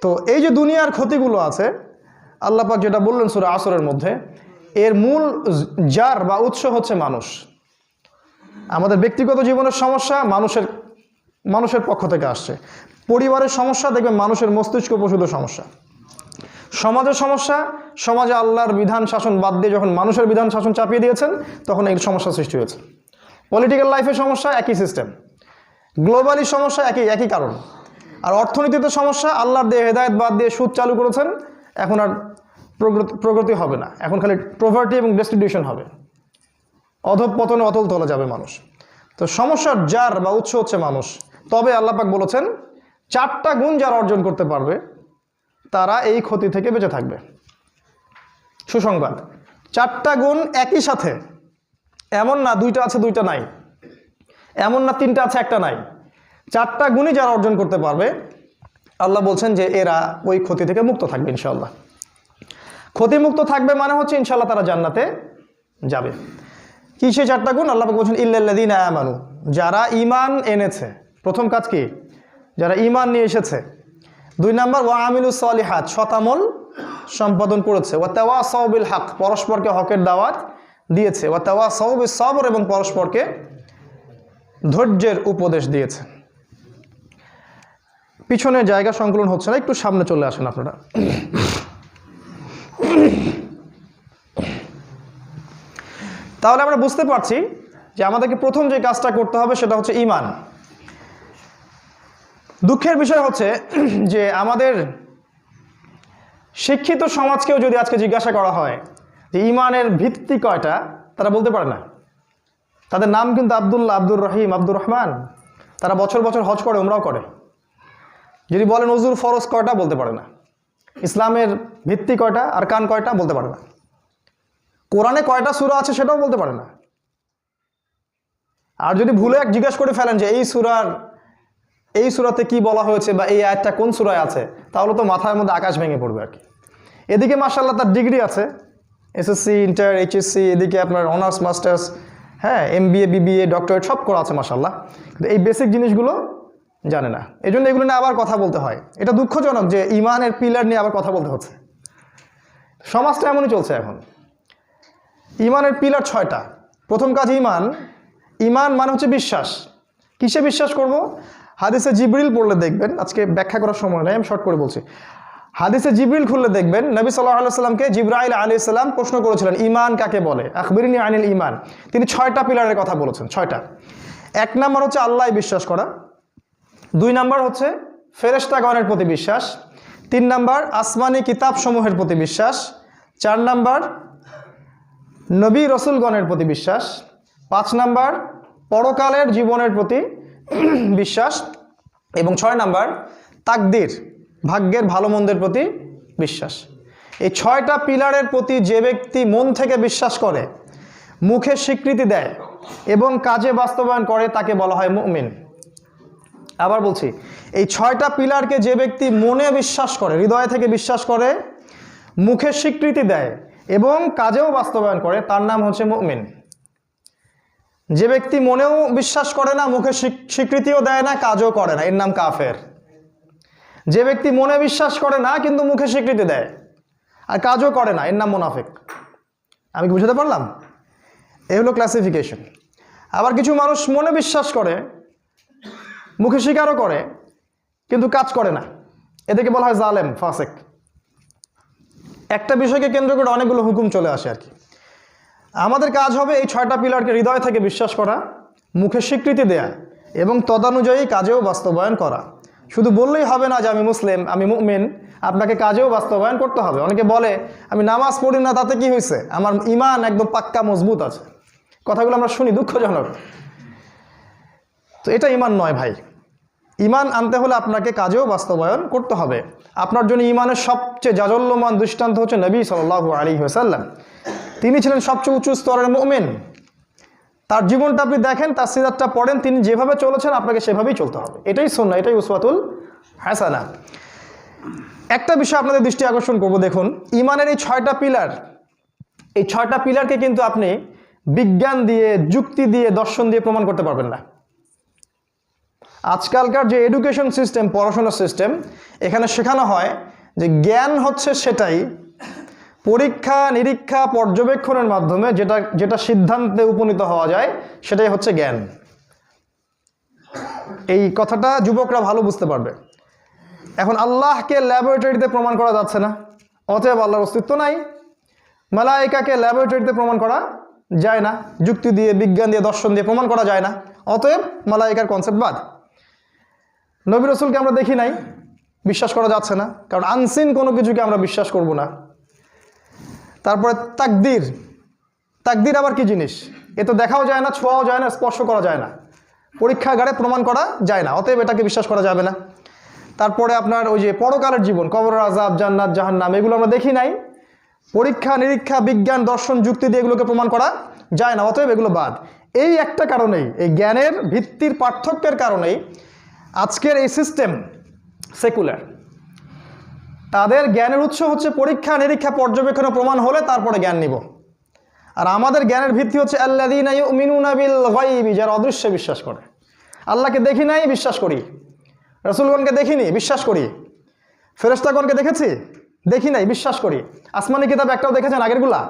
তো এই যে দুনিয়ার ক্ষতিগুলো আছে, আল্লাহ পাক যেটা বললেন সূরা আসরের মধ্যে, এর মূল জার বা উৎস হচ্ছে মানুষ। আমাদের ব্যক্তিগত জীবনের সমস্যা মানুষের পক্ষ থেকে আসছে। পরিবারের সমস্যা দেখবেন মানুষের মস্তিষ্ক প্রসূত সমস্যা। সমাজের সমস্যা, সমাজে আল্লাহর বিধান শাসন বাদ দিয়ে যখন মানুষের বিধান শাসন চাপিয়ে দিয়েছেন, তখন এই সমস্যা সৃষ্টি হয়েছে। পলিটিক্যাল লাইফের সমস্যা একই সিস্টেম, গ্লোবালি সমস্যা একই কারণ। আর অর্থনীতিতে সমস্যা, আল্লাহর দিয়ে হেদায়েত বাদ দিয়ে সুদ চালু করেছেন, এখন আর প্রগতি হবে না, এখন খালি প্রভার্টি এবং ডেস্টিটিউশন হবে, অধঃপতনে অতল তলে যাবে মানুষ। তো সমস্যার জার বা উৎস হচ্ছে মানুষ। তবে আল্লাহ পাক বলেছেন 4টা গুণ যারা অর্জন করতে পারবে তারা এই ক্ষতি থেকে বেঁচে থাকবে। সুসংবাদ, 4টা গুণ একই সাথে, এমন না 2টা আছে 2টা নাই, এমন না 3টা আছে 1টা নাই। 4টা গুণই যারা অর্জন করতে পারবে, আল্লাহ বলছেন যে এরা ওই ক্ষতি থেকে মুক্ত থাকবে ইনশাআল্লাহ। ক্ষতিমুক্ত থাকবে মানে হচ্ছে ইনশাআল্লাহ তারা জান্নাতে যাবে। কি সেই 4টা গুণ? আল্লাহ পাক বলছেন ইল্লাল্লাযীনা আমানু, যারা ঈমান এনেছে। প্রথম কাজ কি? যারা ঈমান নিয়ে এসেছে। 2 নাম্বার ওয়া আমিলুস সলিহাত, সৎ-আমল সম্পাদন করেছে। ওয়া তাওয়াসাউ বিল হক, পরস্পরকে হকের দাওয়াত দিয়েছে। ওয়া তাওয়াসাউ বিস সবর, এবং পরস্পরকে ধৈর্যের উপদেশ দিয়েছে। পিছনে জায়গা সংকলন হচ্ছে না, একটু সামনে চলে আসেন আপনারা। তাহলে আমরা বুঝতে পারছি যে আমাদেরকে প্রথম যে কাজটা করতে হবে সেটা হচ্ছে ঈমান। দুঃখের বিষয় হচ্ছে যে আমাদের শিক্ষিত সমাজকেও যদি আজকে জিজ্ঞাসা করা হয় যে ঈমানের ভিত্তি কয়টা, তারা বলতে পারে না। তাদের নাম কিন্তু আব্দুল্লাহ, আব্দুর রহিম, আব্দুর রহমান। তারা বছর বছর হজ করে, উমরাও করে। যদি বলেন ওযুর ফরজ কয়টা, বলতে পারে না। ইসলামের ভিত্তি কয়টা, আর কান কয়টা, বলতে পারে না। কোরআনে কয়টা সূরা আছে সেটাও বলতে পারে না। আর যদি ভুলে জিজ্ঞাসা করে ফেলেন যে এই সূরাতে কি বলা হয়েছে বা এই আয়াতটা কোন সূরায় আছে, তাহলে তো মাথার মধ্যে আকাশ ভেঙে পড়বে আর কি। এদিকে মাশাআল্লাহ তার ডিগ্রি আছে, এসএসসি, ইন্টার, এইচএসসি, এদিকে আপনার অনার্স, মাস্টার্স, হ্যাঁ, এমবিএ, বিবিএ, ডক্টরেট সব করা আছে মাশাআল্লাহ, কিন্তু এই বেসিক জিনিসগুলো জানে না। এই জন্য এগুলো নিয়ে আবার কথা বলতে হয়। এটা দুঃখজনক যে ঈমানের পিলার নিয়ে আবার কথা বলতে হচ্ছে। সমাজটা এমনই চলছে এখন। ঈমানের পিলার 6টা। প্রথম কাজ ঈমান। ঈমান মানে হচ্ছে বিশ্বাস। কিসে বিশ্বাস করব? হাদিসে জিবরিল পড়লে দেখবেন, আজকে ব্যাখ্যা করার সময় নেই, আমি শর্ট করে বলছি। হাদিসে জিবরিল খুললে দেখবেন নবী সাল্লাল্লাহু আলাইহি ওয়াসাল্লামকে জিবরাইল আলাইহিস সালাম প্রশ্ন করেছিলেন ঈমান কাকে বলে, আখবিরনি আনিল ঈমান। তিনি 6টা পিলারের কথা বলেছেন, 6টা। 1 নাম্বার হচ্ছে আল্লাহ বিশ্বাস করা। 2 নাম্বার হচ্ছে ফেরেশতাগণের প্রতি বিশ্বাস। 3 নাম্বার আসমানি কিতাবসমূহের প্রতি বিশ্বাস। 4 নাম্বার নবী রসুলগণের প্রতি বিশ্বাস। 5 নাম্বার পরকালের জীবনের প্রতি বিশ্বাস। এবং 6 নাম্বার তাকদীর, ভাগ্যের ভালো মন্দের প্রতি বিশ্বাস। এই 6টা পিলারের প্রতি যে ব্যক্তি মন থেকে বিশ্বাস করে, মুখে স্বীকৃতি দেয় এবং কাজে বাস্তবায়ন করে, তাকে বলা হয় মুমিন। আবার বলছি, এই 6টা পিলারকে যে ব্যক্তি মনে বিশ্বাস করে, হৃদয় থেকে বিশ্বাস করে, মুখে স্বীকৃতি দেয় এবং কাজেও বাস্তবায়ন করে, তার নাম হচ্ছে মুমিন। যে ব্যক্তি মনেও বিশ্বাস করে না, মুখে স্বীকৃতিও দেয় না, কাজও করে না, এর নাম কাফের। যে ব্যক্তি মনে বিশ্বাস করে না কিন্তু মুখে স্বীকৃতি দেয় আর কাজও করে না, এর নাম মুনাফিক। আমি কি বুঝতে পারলাম? এই হলো ক্লাসিফিকেশন। আবার কিছু মানুষ মনে বিশ্বাস করে, মুখে স্বীকারও করে কিন্তু কাজ করে না, এদেরকে বলা হয় জালেম, ফাসিক। একটা বিষয়কে কেন্দ্র করে অনেকগুলো হুকুম চলে আসে আর কি। আমাদের কাজ হবে এই 6টা পিলারকে হৃদয় থেকে বিশ্বাস করা, মুখে স্বীকৃতি দেয়া এবং তদানুযায়ী কাজেও বাস্তবায়ন করা। শুধু বললেই হবে না যে আমি মুসলিম, আমি মুমিন, আপনাকে কাজেও বাস্তবায়ন করতে হবে। অনেকে বলে আমি নামাজ পড়ি না, তাতে কি হয়েছে, আমার ঈমান একদম পাক্কা মজবুত আছে। কথাগুলো আমরা শুনি, দুঃখজনক। তো এটা ঈমান নয় ভাই। ঈমান আনতে হলে আপনাকে কাজেও বাস্তবায়ন করতে হবে। আপনার জন্য ঈমানের সবচেয়ে জাজল্যমান দৃষ্টান্ত হচ্ছে নবী সাল্লাল্লাহু আলাইহি ওয়াসাল্লাম। তিনি ছিলেন সবচেয়ে উঁচু স্তরের মুমিন। তার জীবনটা আপনি দেখেন, তার সিরাতটা পড়েন, তিনি যেভাবে চলেছেন আপনাকে সেভাবেই চলতে হবে। এটাই সুন্নাহ, এটাই উসওয়াতুল হাসানা। একটা বিষয় আপনাদের দৃষ্টি আকর্ষণ করব, দেখুন ঈমানের এই 6টা পিলার, এই 6টা পিলারকে কিন্তু আপনি বিজ্ঞান দিয়ে, যুক্তি দিয়ে, দর্শন দিয়ে প্রমাণ করতে পারবেন না। আজকালকার যে এডুকেশন সিস্টেম, পড়াশোনার সিস্টেম, এখানে শেখানো হয় যে জ্ঞান হচ্ছে সেটাই, পরীক্ষা নিরীক্ষা পর্যবেক্ষণের মাধ্যমে যেটা সিদ্ধান্তে উপনীত হওয়া যায় সেটাই হচ্ছে জ্ঞান। এই কথাটা যুবকরা ভালো বুঝতে পারবে। এখন আল্লাহকে ল্যাবরেটরিতে প্রমাণ করা যাচ্ছে না, অতএব আল্লাহর অস্তিত্ব নাই। মালায়েকাকে ল্যাবরেটরিতে প্রমাণ করা যায় না, যুক্তি দিয়ে, বিজ্ঞান দিয়ে, দর্শন দিয়ে প্রমাণ করা যায় না, অতএব মালায়েকার কনসেপ্ট বাদ। নবী রাসূলকে আমরা দেখি নাই, বিশ্বাস করা যাচ্ছে না, কারণ আনসিন কোনো কিছুকে আমরা বিশ্বাস করব না। তারপরে তাকদীর। তাকদীর আবার কি জিনিস? এ তো দেখাও যায় না, ছোঁয়াও যায় না, স্পর্শ করা যায় না, পরীক্ষাগারে প্রমাণ করা যায় না, অতএব এটাকে বিশ্বাস করা যাবে না। তারপরে আপনার ওই যে পরকালের জীবন, কবরের আযাব, জান্নাত, জাহান্নাম, এগুলো আমরা দেখি নাই, পরীক্ষা নিরীক্ষা, বিজ্ঞান, দর্শন, যুক্তি দিয়ে এগুলোকে প্রমাণ করা যায় না, অতএব এগুলো বাদ। এই একটা কারণেই, এই জ্ঞানের ভিত্তির পার্থক্যের কারণেই আজকের এই সিস্টেম সেকুলার। তাদের জ্ঞানের উৎস হচ্ছে পরীক্ষা নিরীক্ষা পর্যবেক্ষণে প্রমাণ হলে তারপরে জ্ঞান নিব। আর আমাদের জ্ঞানের ভিত্তি হচ্ছে আল্লাযীনা ইউমিনুনা বিল গায়বি, যারা অদৃশ্যে বিশ্বাস করে। আল্লাহকে দেখি নাই, বিশ্বাস করি। রাসূলগণকে দেখিনি, বিশ্বাস করি। ফেরেশতাগণকে দেখেছি, দেখি নাই, বিশ্বাস করি। আসমানি কিতাব একটাও দেখেছেন আগেরগুলা?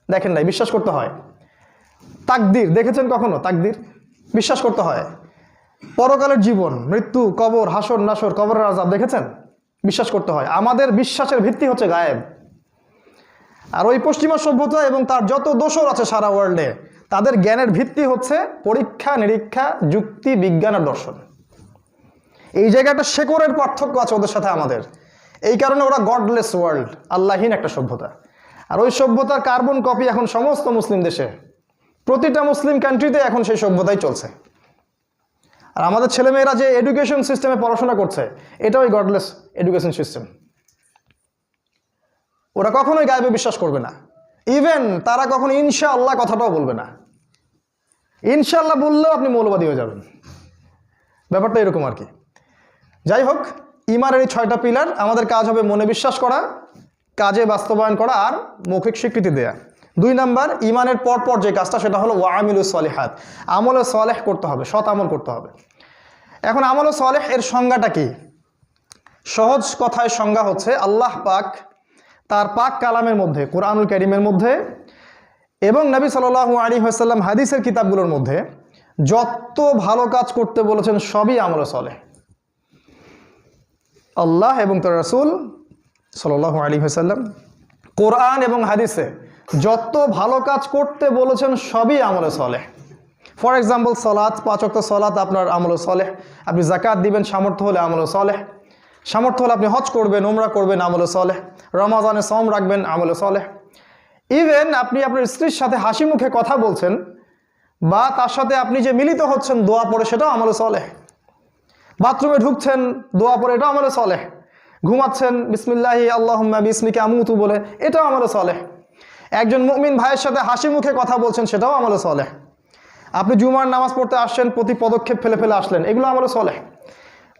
দেখেন নাই, বিশ্বাস করতে হয়। তাকদীর দেখেছেন কখনো? তাকদীর বিশ্বাস করতে হয়। পরকালের জীবন, মৃত্যু, কবর, হাসর নাসর, কবরের আযাব দেখেছেন? বিশ্বাস করতে হয়। আমাদের বিশ্বাসের ভিত্তি হচ্ছে গায়েব। আর ওই পশ্চিমা সভ্যতা এবং তার যত দোসর আছে সারা ওয়ার্ল্ডে, তাদের জ্ঞানের ভিত্তি হচ্ছে পরীক্ষা নিরীক্ষা, যুক্তি, বিজ্ঞান আর দর্শন। এই জায়গাটা শেকড়ের পার্থক্য আছে ওদের সাথে আমাদের। এই কারণে ওরা গডলেস ওয়ার্ল্ড, আল্লাহীন একটা সভ্যতা। আর ওই সভ্যতার কার্বন কপি এখন সমস্ত মুসলিম দেশে, প্রতিটা মুসলিম কান্ট্রিতে এখন সেই সভ্যতাই চলছে। আর আমাদের ছেলেমেয়েরা যে এডুকেশন সিস্টেমে পড়াশোনা করছে, এটা ওই গডলেস এডুকেশন সিস্টেম। ওরা কখনোই গায়েবে বিশ্বাস করবে না। ইভেন তারা কখনো ইনশাআল্লাহ কথাটাও বলবে না। ইনশাআল্লাহ বললেও আপনি মৌলবাদী হয়ে যাবেন। ব্যাপারটা এরকম আর কি। যাই হোক, ঈমানের এই 6টা পিলার, আমাদের কাজ হবে মনে বিশ্বাস করা, কাজে বাস্তবায়ন করা আর মৌখিক স্বীকৃতি দেয়া। 2 নাম্বার, ঈমানের পরপর যে কাজটা, সেটা হলো ওয়ামিলুস সলিহাত, আমলে সলেহ করতে হবে, সৎ আমল করতে হবে। এখন আমলে সলেহ এর সংজ্ঞাটা কি? সহজ কথায় সংজ্ঞা হচ্ছে, আল্লাহ পাক তার পাক কালামের মধ্যে, কোরআনুল কারীমের মধ্যে এবং নবী সাল্লাল্লাহু আলাইহি ওয়াসাল্লাম হাদিসের কিতাবগুলোর মধ্যে যত ভালো কাজ করতে বলেছেন সবই আমলে সলেহ। আল্লাহ এবং তার রাসূল সাল্লাল্লাহু আলাইহি ওয়াসাল্লাম কোরআন এবং হাদিসে যত ভালো কাজ করতে বলেছেন সবই আমলে সলেহ। ফর এক্সাম্পল, সালাত, 5 ওয়াক্ত সালাত আপনার আমলে সলেহ। আপনি যাকাত দিবেন সামর্থ্য হলে, আমলে সলেহ। সামর্থ্য হলে আপনি হজ করবেন, উমরা করবেন, আমলে সলেহ। রমাজানে সওম রাখবেন, আমলে সলেহ। ইভেন আপনি আপনার স্ত্রীর সাথে হাসি মুখে কথা বলছেন বা তার সাথে আপনি যে মিলিত হচ্ছেন দোয়া পড়ে, সেটাও আমলে সলেহ। বাথরুমে ঢুকছেন দোয়া পড়ে, এটাও আমলে সলেহ। ঘুমাচ্ছেন বিসমিল্লাহি আল্লাহুম্মা বিসমিকা আমুতু বলে, এটাও আমলে সলেহ। একজন মুমিন ভাইয়ের সাথে হাসি মুখে কথা বলছেন, সেটাও আমলে সলেহ। আপনি জুমার নামাজ পড়তে আসছেন, প্রতি পদক্ষেপ ফেলে ফেলে আসলেন, এগুলো আমলে সলেহ।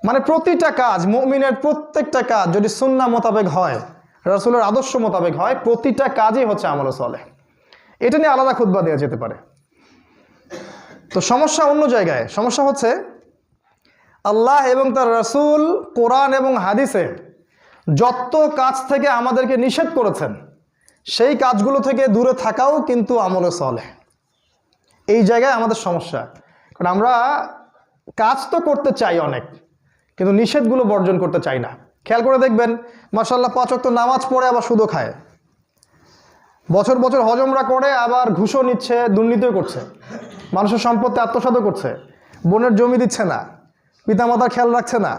মানে প্রতিটা কাজ, মুমিনের প্রত্যেকটা কাজ যদি সুন্নাহ মোতাবেক হয়, রাসূলের আদর্শ মোতাবেক হয়, প্রতিটা কাজই হচ্ছে আমলে সলেহ। এটা নিয়ে আলাদা খুতবা দেওয়া যেতে পারে। তো সমস্যা অন্য জায়গায়। সমস্যা হচ্ছে আল্লাহ এবং তার রাসূল কোরআন এবং হাদিসে যত কাজ থেকে আমাদেরকে নিষেধ করেছেন, সেই কাজগুলো থেকে দূরে থাকাও কিন্তু আমলে সলেহ। এই জায়গায় আমাদের সমস্যা। কারণ আমরা কাজ তো করতে চাই অনেক, কিন্তু নিষেধগুলো বর্জন করতে চাই না। খেয়াল করে দেখবেন, মাশাআল্লাহ 5 ওয়াক্ত নামাজ পড়ে আবার সুদও খায়, বছর বছর হজমরা করে আবার ঘুষও নিচ্ছে, দুর্নীতিও করছে, মানুষের সম্পত্তি আত্মসাৎও করছে, বোনের জমি দিচ্ছে না, পিতামাতার খেয়াল রাখছে না,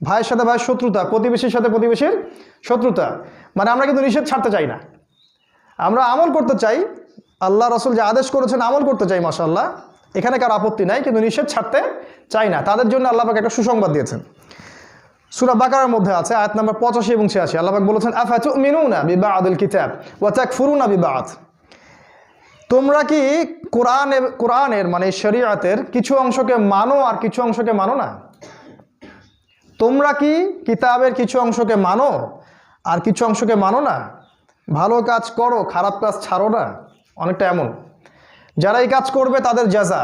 ভাইয়ের সাথে ভাইয়ের শত্রুতা, প্রতিবেশীর সাথে প্রতিবেশীর শত্রুতা। মানে আমরা কিন্তু নিষেধ ছাড়তে চাই না, আমরা আমল করতে চাই। আল্লাহ রাসূল যে আদেশ করেছেন আমল করতে চাই, মাশাআল্লাহ, এখানে কারো আপত্তি নাই, কিন্তু নিষেধ ছাড়তে চাই না। তাদের জন্য আল্লাহ পাক একটা সুসংবাদ দিয়েছেন। সূরা বাকারার মধ্যে আছে আয়াত নাম্বার 85 এবং 86, আল্লাহ পাক বলেছেন, আফাতুমিনুনা বিবা'দিল কিতাব ওয়া তাকফুরুনা বিবা'দ। তোমরা কি কোরআনের মানে শরীয়তের কিছু অংশকে মানো আর কিছু অংশকে মানো না? তোমরা কি কিতাবের কিছু অংশকে মানো আর কিছু অংশকে মানো না? ভালো কাজ করো, খারাপ কাজ ছাড়ো না। অনেকটা এমন, যারা এই কাজ করবে তাদের জাযা,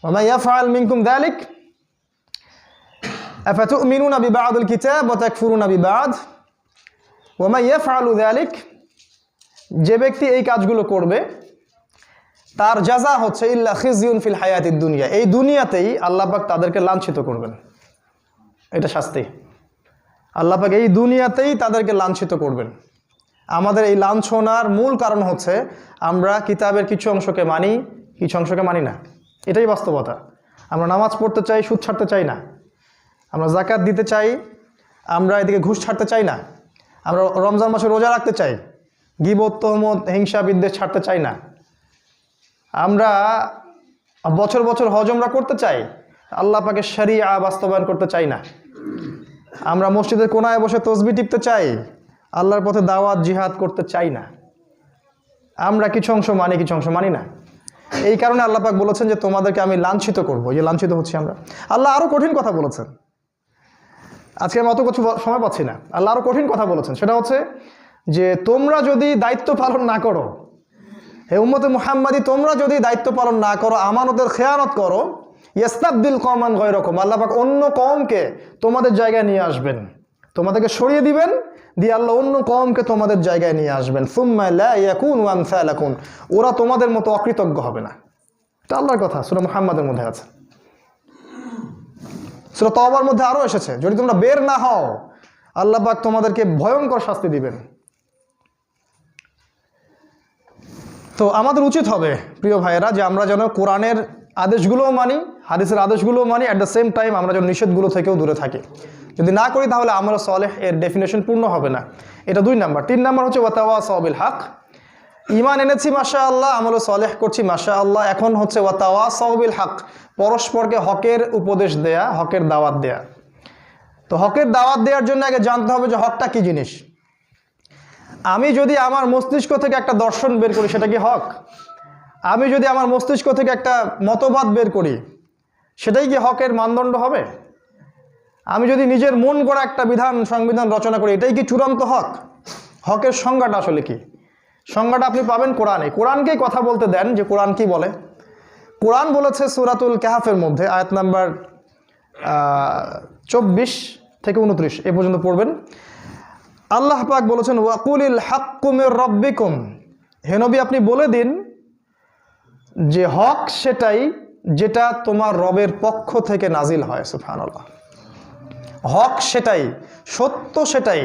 ওয়া মা ইয়াফআল মিনকুম যালিক আফাতুমিনুনা বিবা'দিল কিতাব ওয়া তাকফুরুনা বিবা'দ ওয়া মা ইয়াফআলু যালিক। যে ব্যক্তি এই কাজগুলো করবে তার জাযা হচ্ছে ইল্লা খিজিউন ফিল হায়াতিদ দুনিয়া, এই দুনিয়াতেই আল্লাহ পাক তাদেরকে লাঞ্ছিত করবেন। এটা শাস্তি। আল্লাহ পাক এই দুনিয়াতেই তাদেরকে লাঞ্ছিত করবেন। আমাদের এই লাঞ্ছনার মূল কারণ হচ্ছে আমরা কিতাবের কিছু অংশকে মানি, কিছু অংশকে মানি না। এটাই বাস্তবতা। আমরা নামাজ পড়তে চাই, সুদ ছাড়তে চাই না। আমরা যাকাত দিতে চাই, আমরা এদিকে ঘুষ ছাড়তে চাই না। আমরা রমজান মাসে রোজা রাখতে চাই, গীবত, তহমত, হিংসা, বিদ্বেষ ছাড়তে চাই না। আমরা বছর বছর হজ উমরা করতে চাই, আল্লাহ পাকের শরিয়া বাস্তবায়ন করতে চাই না। আমরা মসজিদের কোনায় বসে তসবিহ টিপতে চাই, আল্লাহর পথে দাওয়াত জিহাদ করতে চাই না। আমরা কিছু অংশ মানি, কিছু অংশ মানি না। এই কারণে আল্লাহ পাক বলেছেন যে তোমাদেরকে আমি লাঞ্ছিত করবো। এই লাঞ্ছিত হচ্ছি আমরা। আল্লাহ আরো কঠিন কথা বলেছেন, আজকে আমি অত কিছু সময় পাচ্ছি না। আল্লাহ আরো কঠিন কথা বলেছেন, সেটা হচ্ছে যে তোমরা যদি দায়িত্ব পালন না করো, হে উম্মতে মুহাম্মাদি, তোমরা যদি দায়িত্ব পালন না করো, আমানতের খেয়ানত করো, ইয়াস্তাবদিল কওমান গায়রাকুম, আল্লাহ পাক অন্য কওমকে তোমাদের জায়গায় নিয়ে আসবেন, তোমাদেরকে সরিয়ে দিবেন, দিয়ে আল্লাহ অন্য কওমকে তোমাদের জায়গায় নিয়ে আসবেন। সুম্মা লা ইয়াকুনু আমসালাকুম, ওরা তোমাদের মতো অকৃতজ্ঞ হবে না। এটা আল্লাহর কথা, সূরা মুহাম্মাদের মধ্যে আছে, সূরা তাওবার মধ্যে আরো এসেছে, যদি তোমরা বের না হও আল্লাহ পাক তোমাদেরকে ভয়ঙ্কর শাস্তি দিবেন। তো আমাদের উচিত হবে প্রিয় ভাইয়েরা যে আমরা যেন কোরআনের আদেশগুলোও মানি, হাদিসের আদেশগুলোও মানি, অ্যাট দ্য সেম টাইম আমরা যেন নিষেধগুলো থেকেও দূরে থাকি। যদি না করি তাহলে আমল সালেহ এর ডেফিনেশন পূর্ণ হবে না। এটা 2 নাম্বার। 3 নাম্বার হচ্ছে ওয়াতাওয়াসাউ বিল হক, ঈমান এনেছি মাশাআল্লাহ, আমল সালেহ করছি মাশাআল্লাহ, এখন হচ্ছে ওয়াতাওয়াসাউ বিল হক, পরস্পরকে হকের উপদেশ দেয়া, হকের দাওয়াত দেয়া। তো হকের দাওয়াত দেওয়ার জন্য আগে জানতে হবে যে হকটা কি জিনিস। আমি যদি আমার মস্তিষ্ক থেকে একটা দর্শন বের করি সেটা কি হক? আমি যদি আমার মস্তিষ্ক থেকে একটা মতবাদ বের করি সেটাই কি হকের মানদণ্ড হবে? আমি যদি নিজের মন গড়া একটা সংবিধান রচনা করি এটাই কি চূড়ান্ত হক? হকের সংজ্ঞাটা আসলে কি? সংজ্ঞাটা আপনি পাবেন কোরআনে। কোরআনকেই কথা বলতে দেন যে কোরআন কি বলে। কোরআন বলেছে সূরাতুল কাহফের মধ্যে আয়াত নাম্বার 24 থেকে 29 এ পর্যন্ত পড়বেন। আল্লাহ পাক বলেছেন ওয়াকুলিল হাক্কু মির রাব্বিকুম, হে নবী আপনি বলে দিন যে হক সেটাই যেটা তোমার রবের পক্ষ থেকে নাজিল হয়। সুবহানাল্লাহ। হক সেটাই, সত্য সেটাই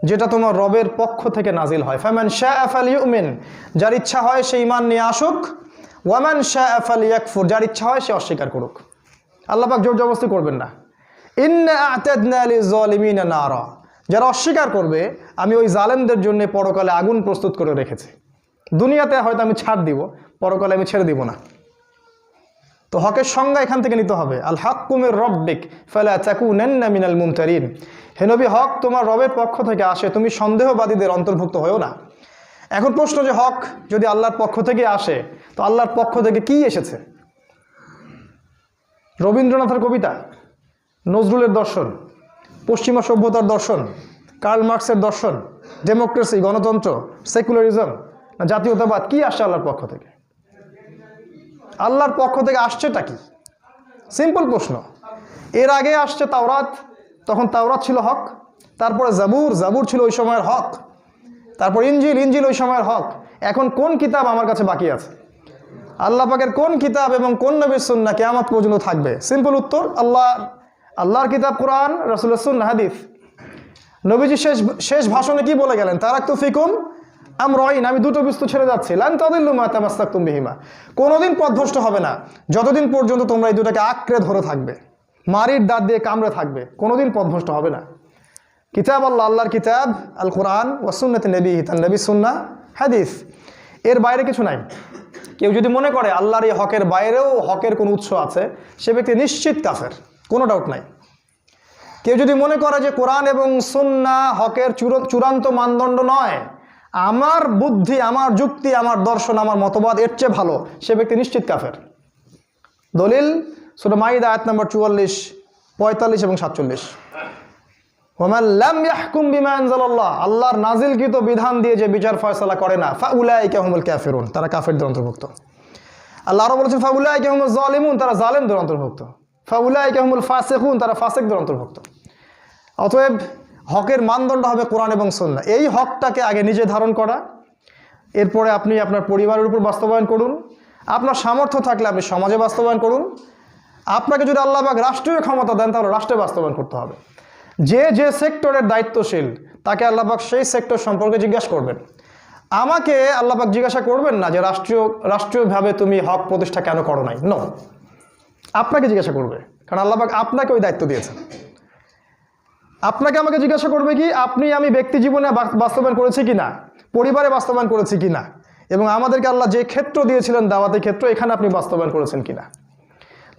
যেটা তোমার রবের পক্ষ থেকে নাজিল হয়। ফামান শাআ ফালইউমিন, যার ইচ্ছা হয় সে ঈমান নিয়ে আসুক, ওয়ামান শাআ ফালইয়াকফুর, যার ইচ্ছা হয় সে অস্বীকার করুক। আল্লাহ পাক জোর জবরদস্তি করবেন না। ইন্না আ'তাদনা লিয-যালিমিনা নারা, যারা অস্বীকার করবে আমি ওই জালেমদের জন্য পরকালে আগুন প্রস্তুত করে রেখেছি। দুনিয়াতে হয়তো আমি ছাড় দিব, পরকালে আমি ছেড়ে দিব না। তো হকের সংজ্ঞা এখান থেকে নিতে হবে। আল হাক্কু মির রাব্বিক ফালা তাকুনান্না মিনাল মুমতারিন, হে নবী হক তোমার রবের পক্ষ থেকে আসে, তুমি সন্দেহবাদীদের অন্তর্ভুক্ত হয়েও না। এখন প্রশ্ন যে হক যদি আল্লাহর পক্ষ থেকে আসে তো আল্লাহর পক্ষ থেকে কি এসেছে? রবীন্দ্রনাথের কবিতা, নজরুলের দর্শন, পশ্চিমা সভ্যতার দর্শন, কার্ল মার্কসের দর্শন, ডেমোক্রেসি, গণতন্ত্র, সেকুলারিজম না জাতীয়তাবাদ, কি আসছে আল্লাহর পক্ষ থেকে? আল্লাহর পক্ষ থেকে আসছেটা কি? সিম্পল প্রশ্ন। এর আগে আসছে তাওরাত, তখন তাওরাত ছিল হক, তারপরে জাবুর ছিল ওই সময়ের হক, তারপর ইনজিল ওই সময়ের হক। এখন কোন কিতাব আমার কাছে বাকি আছে? আল্লাহ পাকের কোন কিতাব এবং কোন নবীর সুন্নাহ কিয়ামত পর্যন্ত থাকবে? সিম্পল উত্তর আল্লাহর কিতাব কোরআন, রাসূলের সুন্নাহ হাদিস। নবীজি শেষ ভাষণে কি বলে গেলেন? তারাকতু ফিকুম আমরাইন, আমি 2টো বস্তু ছেড়ে যাচ্ছি, লান তাদিল্লু মা তামাসসাকতুম বিহিমা, কোনোদিন পথভ্রষ্ট হবে না যতদিন পর্যন্ত তোমরা এই দুটাকে আঁকড়ে ধরে থাকবে, মারির দাঁত দিয়ে কামড়ে থাকবে, কোনোদিন পথভ্রষ্ট হবে না। কিতাব আল্লাহ, আল্লাহর কিতাব আল কোরআন, ওয়া সুন্নাতি নবী, তার নবী সুন্নাহ হাদিস, এর বাইরে কিছু নাই। কেউ যদি মনে করে আল্লাহর এই হকের বাইরেও হকের কোনো উৎস আছে, সে ব্যক্তি নিশ্চিত কাফের, কোনো ডাউট নাই। কেউ যদি মনে করে যে কোরআন এবং সুন্নাহ হকের চূড়ান্ত মানদণ্ড নয়, আমার বুদ্ধি, আমার যুক্তি, আমার দর্শন, আমার মতবাদ এর চেয়ে ভালো, সে ব্যক্তি নিশ্চিত কাফের। দলিল সূরা মাইদা আয়াত নম্বর 44, 45 এবং 47। ওয়ামান লাম ইয়াহকুম বিমা আনজালাল্লাহ, আল্লাহর নাজিলকৃত বিধান দিয়ে যে বিচার ফয়সালা করে না, ফাউলাইকা হুমুল কাফিরুন, তারা কাফেরদের অন্তর্ভুক্ত। আল্লাহ আরো বলেছেন ফাউলাইকা হুমুজ জালিমুন, তারা জালেমদের অন্তর্ভুক্ত। ফাউলাইকা হুমুল ফাসিকুন, তারা ফাসিকদের অন্তর্ভুক্ত। অতএব হকের মানদণ্ড হবে কোরআন এবং সুন্নাহ। এই হকটাকে আগে নিজে ধারণ করা, এরপরে আপনি আপনার পরিবারের উপর বাস্তবায়ন করুন, আপনার সামর্থ্য থাকলে আপনি সমাজে বাস্তবায়ন করুন, আপনাকে যদি আল্লাহ পাক রাষ্ট্রীয় ক্ষমতা দেন তাহলে রাষ্ট্রে বাস্তবায়ন করতে হবে। যে সেক্টরের দায়িত্বশীল তাকে আল্লাহ পাক সেই সেক্টর সম্পর্কে জিজ্ঞাসা করবেন। আমাকে আল্লাহ পাক জিজ্ঞাসা করবেন না যে রাষ্ট্রীয়ভাবে তুমি হক প্রতিষ্ঠা কেন করো নাই, নো, আপনাকে জিজ্ঞাসা করবে, কারণ আল্লাহ পাক আপনাকে ওই দায়িত্ব দিয়েছেন। আপনাকে আমাকে জিজ্ঞাসা করবে কি আমি ব্যক্তি জীবনে বাস্তবায়ন করেছি কিনা, পরিবারে বাস্তবায়ন করেছি কিনা, এবং আমাদেরকে আল্লাহ যে ক্ষেত্র দিয়েছিলেন দাওয়াতের ক্ষেত্র, এখানে আপনি বাস্তবায়ন করেছেন কিনা।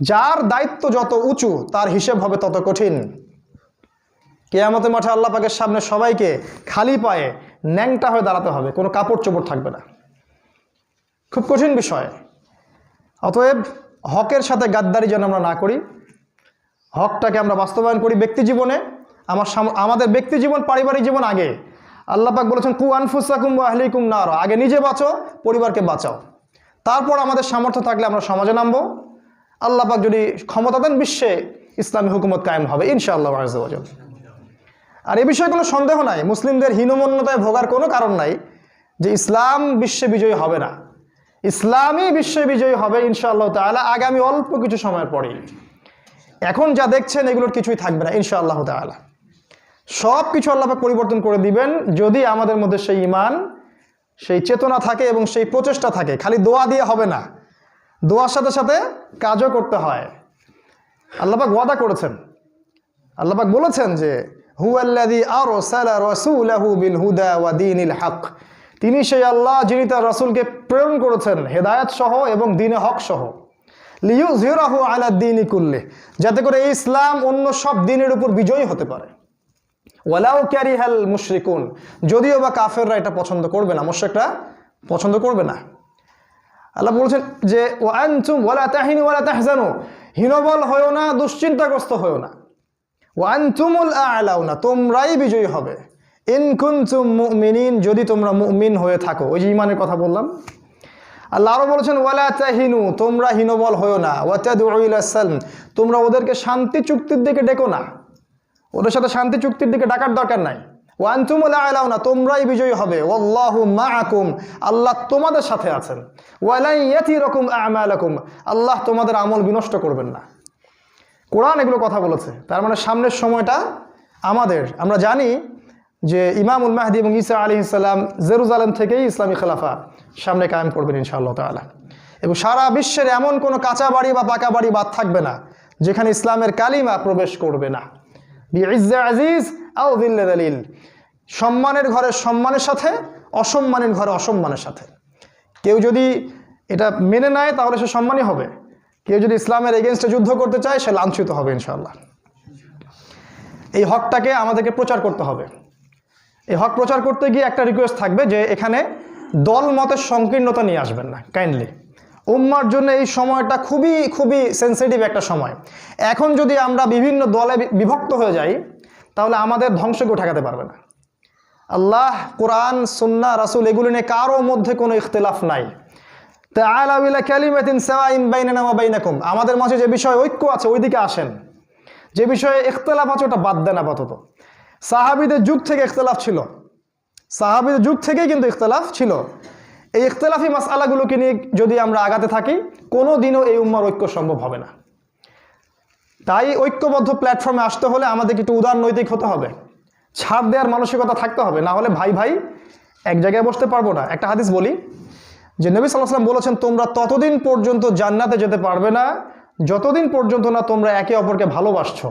যার দায়িত্ব যত উঁচু তার হিসেব হবে তত কঠিন। কিয়ামতের মাঠে আল্লাহ পাকের সামনে সবাইকে খালি পায়ে ন্যাংটা হয়ে দাঁড়াতে হবে, কোনো কাপড় চোপড় থাকবে না। খুব কঠিন বিষয়। অতএব হকের সাথে গাদ্দারি যেন আমরা না করি, হকটাকে আমরা বাস্তবায়ন করি ব্যক্তি জীবনে। আমাদের ব্যক্তি জীবন, পারিবারিক জীবন আগে। আল্লাহ পাক বলেছেন কু আনফুসাকুম ওয়া আহলিকুম নার, আগে নিজে বাঁচো, পরিবারকে বাঁচাও, তারপর আমাদের সামর্থ্য থাকলে আমরা সমাজে নামবো, আল্লাহ পাক যদি ক্ষমতা দেন বিশ্বে ইসলামী হুকুমত কায়েম হবে ইনশাআল্লাহ আযজা ওয়া জাল। আর এই বিষয়ে কোনো সন্দেহ নাই, মুসলিমদের হীনমন্যতায় ভোগার কোনো কারণ নাই যে ইসলাম বিশ্বে বিজয়ী হবে না। ইসলামই বিশ্বে বিজয়ী হবে ইনশাআল্লাহ তাআলা আগামী অল্প কিছু সময়ের পরেই। এখন যা দেখছেন এগুলোর কিছুই থাকবে না ইনশাআল্লাহ তাআলা। সব কিছু আল্লাহ পাক পরিবর্তন করে দিবেন যদি আমাদের মধ্যে সেই ঈমান, সেই চেতনা থাকে এবং সেই প্রচেষ্টা থাকে। খালি দোয়া দিয়ে হবে না, দোয়ার সাথে সাথে কাজও করতে হয়। আল্লাহ পাক ওয়াদা করেছেন, আল্লাহ পাক বলেছেন যে হুয়াল্লাযী আরসালা রাসূলাহু বিল হুদা ওয়া দীনিল হক, তিনি সেই আল্লাহ যিনি তার রাসূলকে প্রেরণ করেছেন হেদায়েত সহ এবং দ্বীনে হক সহ, লিইয়ুযহিরাহু আলা দ্বীনি কুল্লি, যাতে করে এই ইসলাম অন্য সব দ্বীনের উপর বিজয়ী হতে পারে। ওয়ালাউ কারিহাল মুশরিকুন, যদিও বা কাফেররা এটা পছন্দ করবে না, মুশরিকরা পছন্দ করবে না। আল্লাহ বলছেন যে ওয়া আনতুম ওয়ালা তাহিনু ওয়ালা তাহজানু, হীনবল হয়ো না, দুশ্চিন্তাগ্রস্ত হয়ো না। ওয়া আনতুমুল আ'লাউনা, তোমরাই বিজয়ী হবে। ইন কুনতুম মুমিনিন, যদি তোমরা মুমিন হয়ে থাকো। ওই যে ঈমানের কথা বললাম। আল্লাহ আরো বলেছেন ওয়ালা তাহিনু, তোমরা হীনবল হয়ো না। ওয়া তাদউ ইলা সালম, তোমরা ওদেরকে শান্তি চুক্তির দিকে ডেকো না, ওদের সাথে শান্তি চুক্তির দিকে ডাকার দরকার নাই। ওয়া আনতুমুল আ'লাউনা, তোমরাই বিজয়ী হবে। ওয়াল্লাহু মাআকুম, আল্লাহ তোমাদের সাথে আছেন। ওয়া লা ইয়াতিরাকুম আ'মালাকুম, আল্লাহ তোমাদের আমল বিনষ্ট করবেন না। কোরআন এগুলো কথা বলেছে। তার মানে সামনের সময়টা আমাদের, আমরা জানি যে ইমামুল মাহদী এবং ঈসা আলাইহিস সালাম জেরুজালেম থেকেই ইসলামী খেলাফা সামনে কায়েম করবেন ইনশাআল্লাহ তাআলা। এবং সারা বিশ্বের এমন কোনো কাঁচা বাড়ি বা পাকা বাড়ি বাদ থাকবে না যেখানে ইসলামের কালিমা প্রবেশ করবে না। বিইজ্জা আজিজ আও যিল্লা যালিল, সম্মানের ঘরে সম্মানের সাথে, অসম্মানের ঘরে অসম্মানের সাথে। কেউ যদি এটা মেনে নেয় তাহলে সে সম্মানী হবে, কেউ যদি ইসলামের এগেনস্টে যুদ্ধ করতে চায় সে লাঞ্ছিত হবে ইনশাআল্লাহ। এই হকটাকে আমাদেরকে প্রচার করতে হবে। এই হক প্রচার করতে গিয়ে একটা রিকোয়েস্ট থাকবে যে এখানে দল মতের সংকীর্ণতা নিয়ে আসবেন না কাইন্ডলি। উম্মার জন্য এই সময়টা খুবই খুবই সেন্সিটিভ একটা সময়। এখন যদি আমরা বিভিন্ন দলে বিভক্ত হয়ে যাই তাহলে আমাদের ধ্বংসকেও ঠেকাতে পারবে না। আল্লাহ, কোরআন, সুন্নাহ, রাসূল এগুলো নিয়ে কারো মধ্যে কোনো ইখতিলাফ নাই। তাআলাউ ইলা কালিমাতিন সাওয়াইন বাইনানা ওয়া বাইনাকুম, আমাদের মাঝে যে বিষয়ে ঐক্য আছে ওইদিকে আসেন, যে বিষয়ে ইখতিলাফ আছে ওটা বাদ দেন আপাতত। সাহাবীদের যুগ থেকে ইখতিলাফ ছিল, সাহাবীদের যুগ থেকেই কিন্তু ইখতিলাফ ছিল। এই ইখতিলাফি মাসআলাগুলোকে নিয়ে যদি আমরা আগাতে থাকি কোনো দিনও এই উম্মার ঐক্য সম্ভব হবে না। তাই ঐক্যবদ্ধ প্ল্যাটফর্মে আসতে হলে আমাদেরকে একটু উদারনৈতিক হতে হবে, ছাড় দেওয়ার মানসিকতা থাকতে হবে, না হলে ভাই ভাই এক জায়গায় বসতে পারবো না। একটা হাদিস বলি যে নবী সাল্লাল্লাহু আলাইহি ওয়াসাল্লাম বলেছেন, তোমরা ততদিন পর্যন্ত জান্নাতে যেতে পারবে না যতদিন পর্যন্ত না তোমরা একে অপরকে ভালোবাসছো।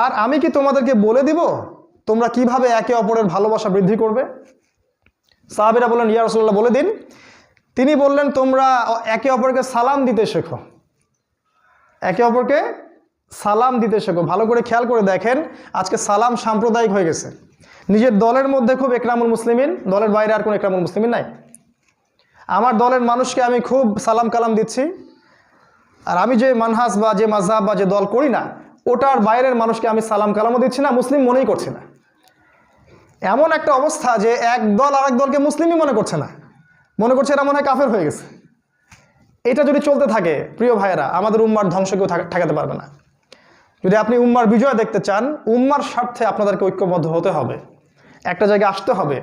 আর আমি কি তোমাদেরকে বলে দিব তোমরা কিভাবে একে অপরের ভালোবাসা বৃদ্ধি করবে? সাহাবীরা বললেন, ইয়া রাসূলুল্লাহ বলে দিন। তিনি বললেন, তোমরা একে অপরকে সালাম দিতে শেখো, একে অপরকে সালাম দিতে শেখো। ভালো করে খেয়াল করে দেখেন, আজকে সালাম সাম্প্রদায়িক হয়ে গেছে। নিজের দলের মধ্যে খুব একরামুল মুসলিমিন, দলের বাইরে আর কোনো একরামুল মুসলিমিন নাই। আমার দলের মানুষকে আমি খুব সালাম কালাম দিচ্ছি, আর আমি যে মানহাজ বা যে মাযহাব বা যে দল করি না ওটার বাইরের মানুষকে আমি সালাম কালামও দিচ্ছি না, মুসলিম মনেই করছি না। এমন একটা অবস্থা যে এক দল আরেক দলকে মুসলিমই মনে করছে না, মনে করছে এরা মনে হয় কাফের হয়ে গেছে। এটা যদি চলতে থাকে প্রিয় ভাইয়েরা, আমাদের উম্মার ধ্বংস কেউ ঠেকাতে পারবে না। যদি আপনি উম্মার বিজয় দেখতে চান, উম্মার স্বার্থে আপনাদেরকে ঐক্যবদ্ধ হতে হবে, একটা জায়গায় আসতে হবে,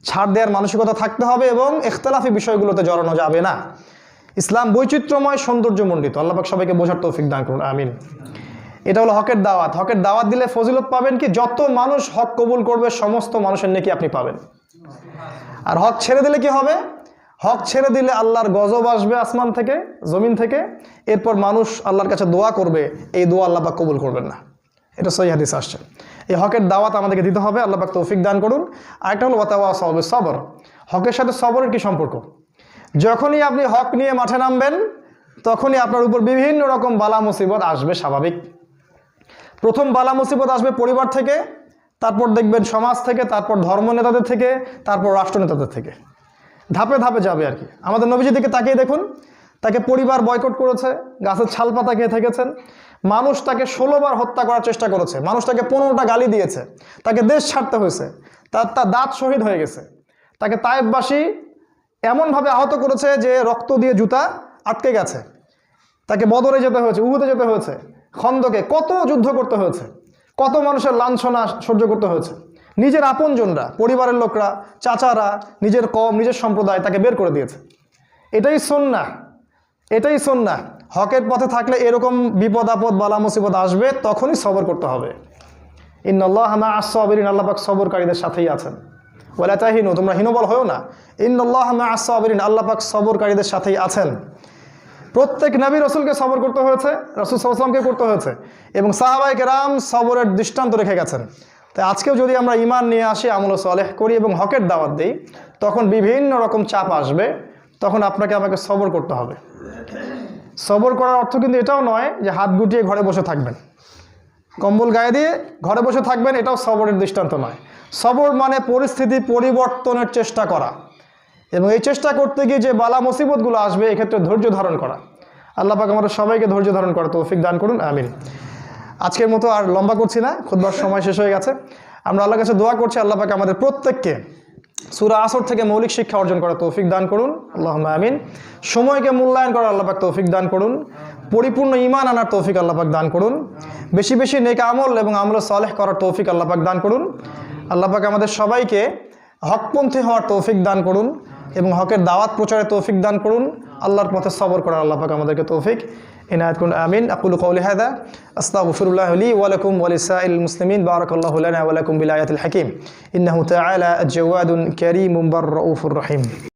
ছাড় দেওয়ার মানসিকতা থাকতে হবে এবং ইখতিলাফি বিষয়গুলোতে জড়ানো যাবে না। ইসলাম বৈচিত্র্যময়, সৌন্দর্যমণ্ডিত। আল্লাহ পাক সবাইকে বোঝার তৌফিক দান করুন, আমিন। এটা হলো হকের দাওয়াত। হকের দাওয়াত দিলে ফজিলত পাবেন কি? যত মানুষ হক কবুল করবে সমস্ত মানুষের নেকি আপনি পাবেন। আর হক ছেড়ে দিলে কি হবে? হক ছেড়ে দিলে আল্লাহর গজব আসবে আসমান থেকে, জমিন থেকে। এরপর মানুষ আল্লাহর কাছে দোয়া করবে, এই দোয়া আল্লাহ পাক কবুল করবেন না। এটা সহিহ হাদিস আসছে। এই হকের দাওয়াত আমাদেরকে দিতে হবে, আল্লাহ পাক তৌফিক দান করুন। আরেকটা হলো ওয়াতাওয়াসাউ বিস সবর। হকের সাথে সবরের কি সম্পর্ক? যখনই আপনি হক নিয়ে মাঠে নামবেন তখনই আপনার উপর বিভিন্ন রকম বালা মুসিবত আসবে, স্বাভাবিক। প্রথম বালা মুসিবত আসবে পরিবার থেকে, তারপর দেখবেন সমাজ থেকে, তারপর ধর্ম নেতাদের থেকে, তারপর রাষ্ট্রনেতাদের থেকে, ধাপে ধাপে যাবে আর কি। আমাদের নবীজির দিকে তাকিয়ে দেখুন, তাকে পরিবার বয়কট করেছে, গাছের ছাল পাতা খেয়ে থেকেছেন, মানুষ তাকে 16 বার হত্যা করার চেষ্টা করেছে, মানুষ তাকে 15টা গালি দিয়েছে, তাকে দেশ ছাড়তে হয়েছে, তার দাঁত শহীদ হয়ে গেছে, তাকে তায়েফবাসী এমনভাবে আহত করেছে যে রক্ত দিয়ে জুতা আটকে গেছে, তাকে বদরে যেতে হয়েছে, উহুদে যেতে হয়েছে, খন্দকে কত যুদ্ধ করতে হয়েছে, কত মানুষের লাঞ্ছনা সহ্য করতে হয়েছে। নিজের আপনজনরা, পরিবারের লোকরা, চাচারা, নিজের কম, নিজের সম্প্রদায় তাকে বের করে দিয়েছে। এটাই সুন্নাহ, এটাই সুন্নাহ। হকের পথে থাকলে এরকম বিপদ আপদ বালা মুসিবত আসবে, তখনই সবর করতে হবে। ইন্নাল্লাহা মা'আস সাবিরিন, আল্লাহ পাক সবরকারীদের সাথেই আছেন। ওয়ালা তাহিনু, তোমরা হীনবল হও না। ইন্নাল্লাহা মা'আস সাবিরিন, আল্লাহ পাক সবরকারীদের সাথেই আছেন। প্রত্যেক নবী রসুলকে সবর করতে হয়েছে, রাসূল সাল্লাল্লাহু আলাইহি ওয়াসাল্লামকে করতে হয়েছে, এবং সাহাবায়ে কেরাম সবরের দৃষ্টান্ত রেখে গেছেন। তাই আজকেও যদি আমরা ঈমান নিয়ে আসি, আমল সালেহ করি এবং হকের দাওয়াত দিই, তখন বিভিন্ন রকম চাপ আসবে, তখন আপনাকে আমাকে সবর করতে হবে। সবর করার অর্থ কিন্তু এটাও নয় যে হাত গুটিয়ে ঘরে বসে থাকবেন, কম্বল গায়ে দিয়ে ঘরে বসে থাকবেন, এটাও সবরের দৃষ্টান্ত নয়। সবর মানে পরিস্থিতি পরিবর্তনের চেষ্টা করা, এবং এই চেষ্টা করতে গিয়ে যে বালা মুসিবতগুলো আসবে এক্ষেত্রে ধৈর্য ধারণ করা। আল্লাহ পাক আমাদের সবাইকে ধৈর্য ধারণ করা তৌফিক দান করুন, আমিন। আজকের মতো আর লম্বা করছি না, খুতবার সময় শেষ হয়ে গেছে। আমরা আল্লাহর কাছে দোয়া করছি, আল্লাহ পাক আমাদের প্রত্যেককে সূরা আসর থেকে মৌলিক শিক্ষা অর্জন করা তৌফিক দান করুন, আল্লাহুম্মা আমিন। সময়কে মূল্যায়ন করা আল্লাহ পাক তৌফিক দান করুন। পরিপূর্ণ ঈমান আনার তৌফিক আল্লাহ পাক দান করুন। বেশি বেশি নেক আমল এবং আমল সালেহ করার তৌফিক আল্লাহ পাক দান করুন। আল্লাহ পাক আমাদের সবাইকে হকপন্থী হওয়ার তৌফিক দান করুন এবং হকের দাওয়াত প্রচারে তৌফিক দান করুন। আল্লাহর পথে সবর করার আল্লাহ পাক আমাদেরকে তৌফিক ইনায়াত করুন, আমিন। আকুলু কওলি হাযা আস্তাগফিরুল্লাহ লি ওয়া লাকুম ওয়া লিসাইল মুসলিমিন। বারাকাল্লাহু লানা ওয়া লাকুম বিল আয়াতিল হাকীম। ইন্নাহু তাআলা আজ-জাওয়াদুন কারীমুন বার রাউফুর রহিম।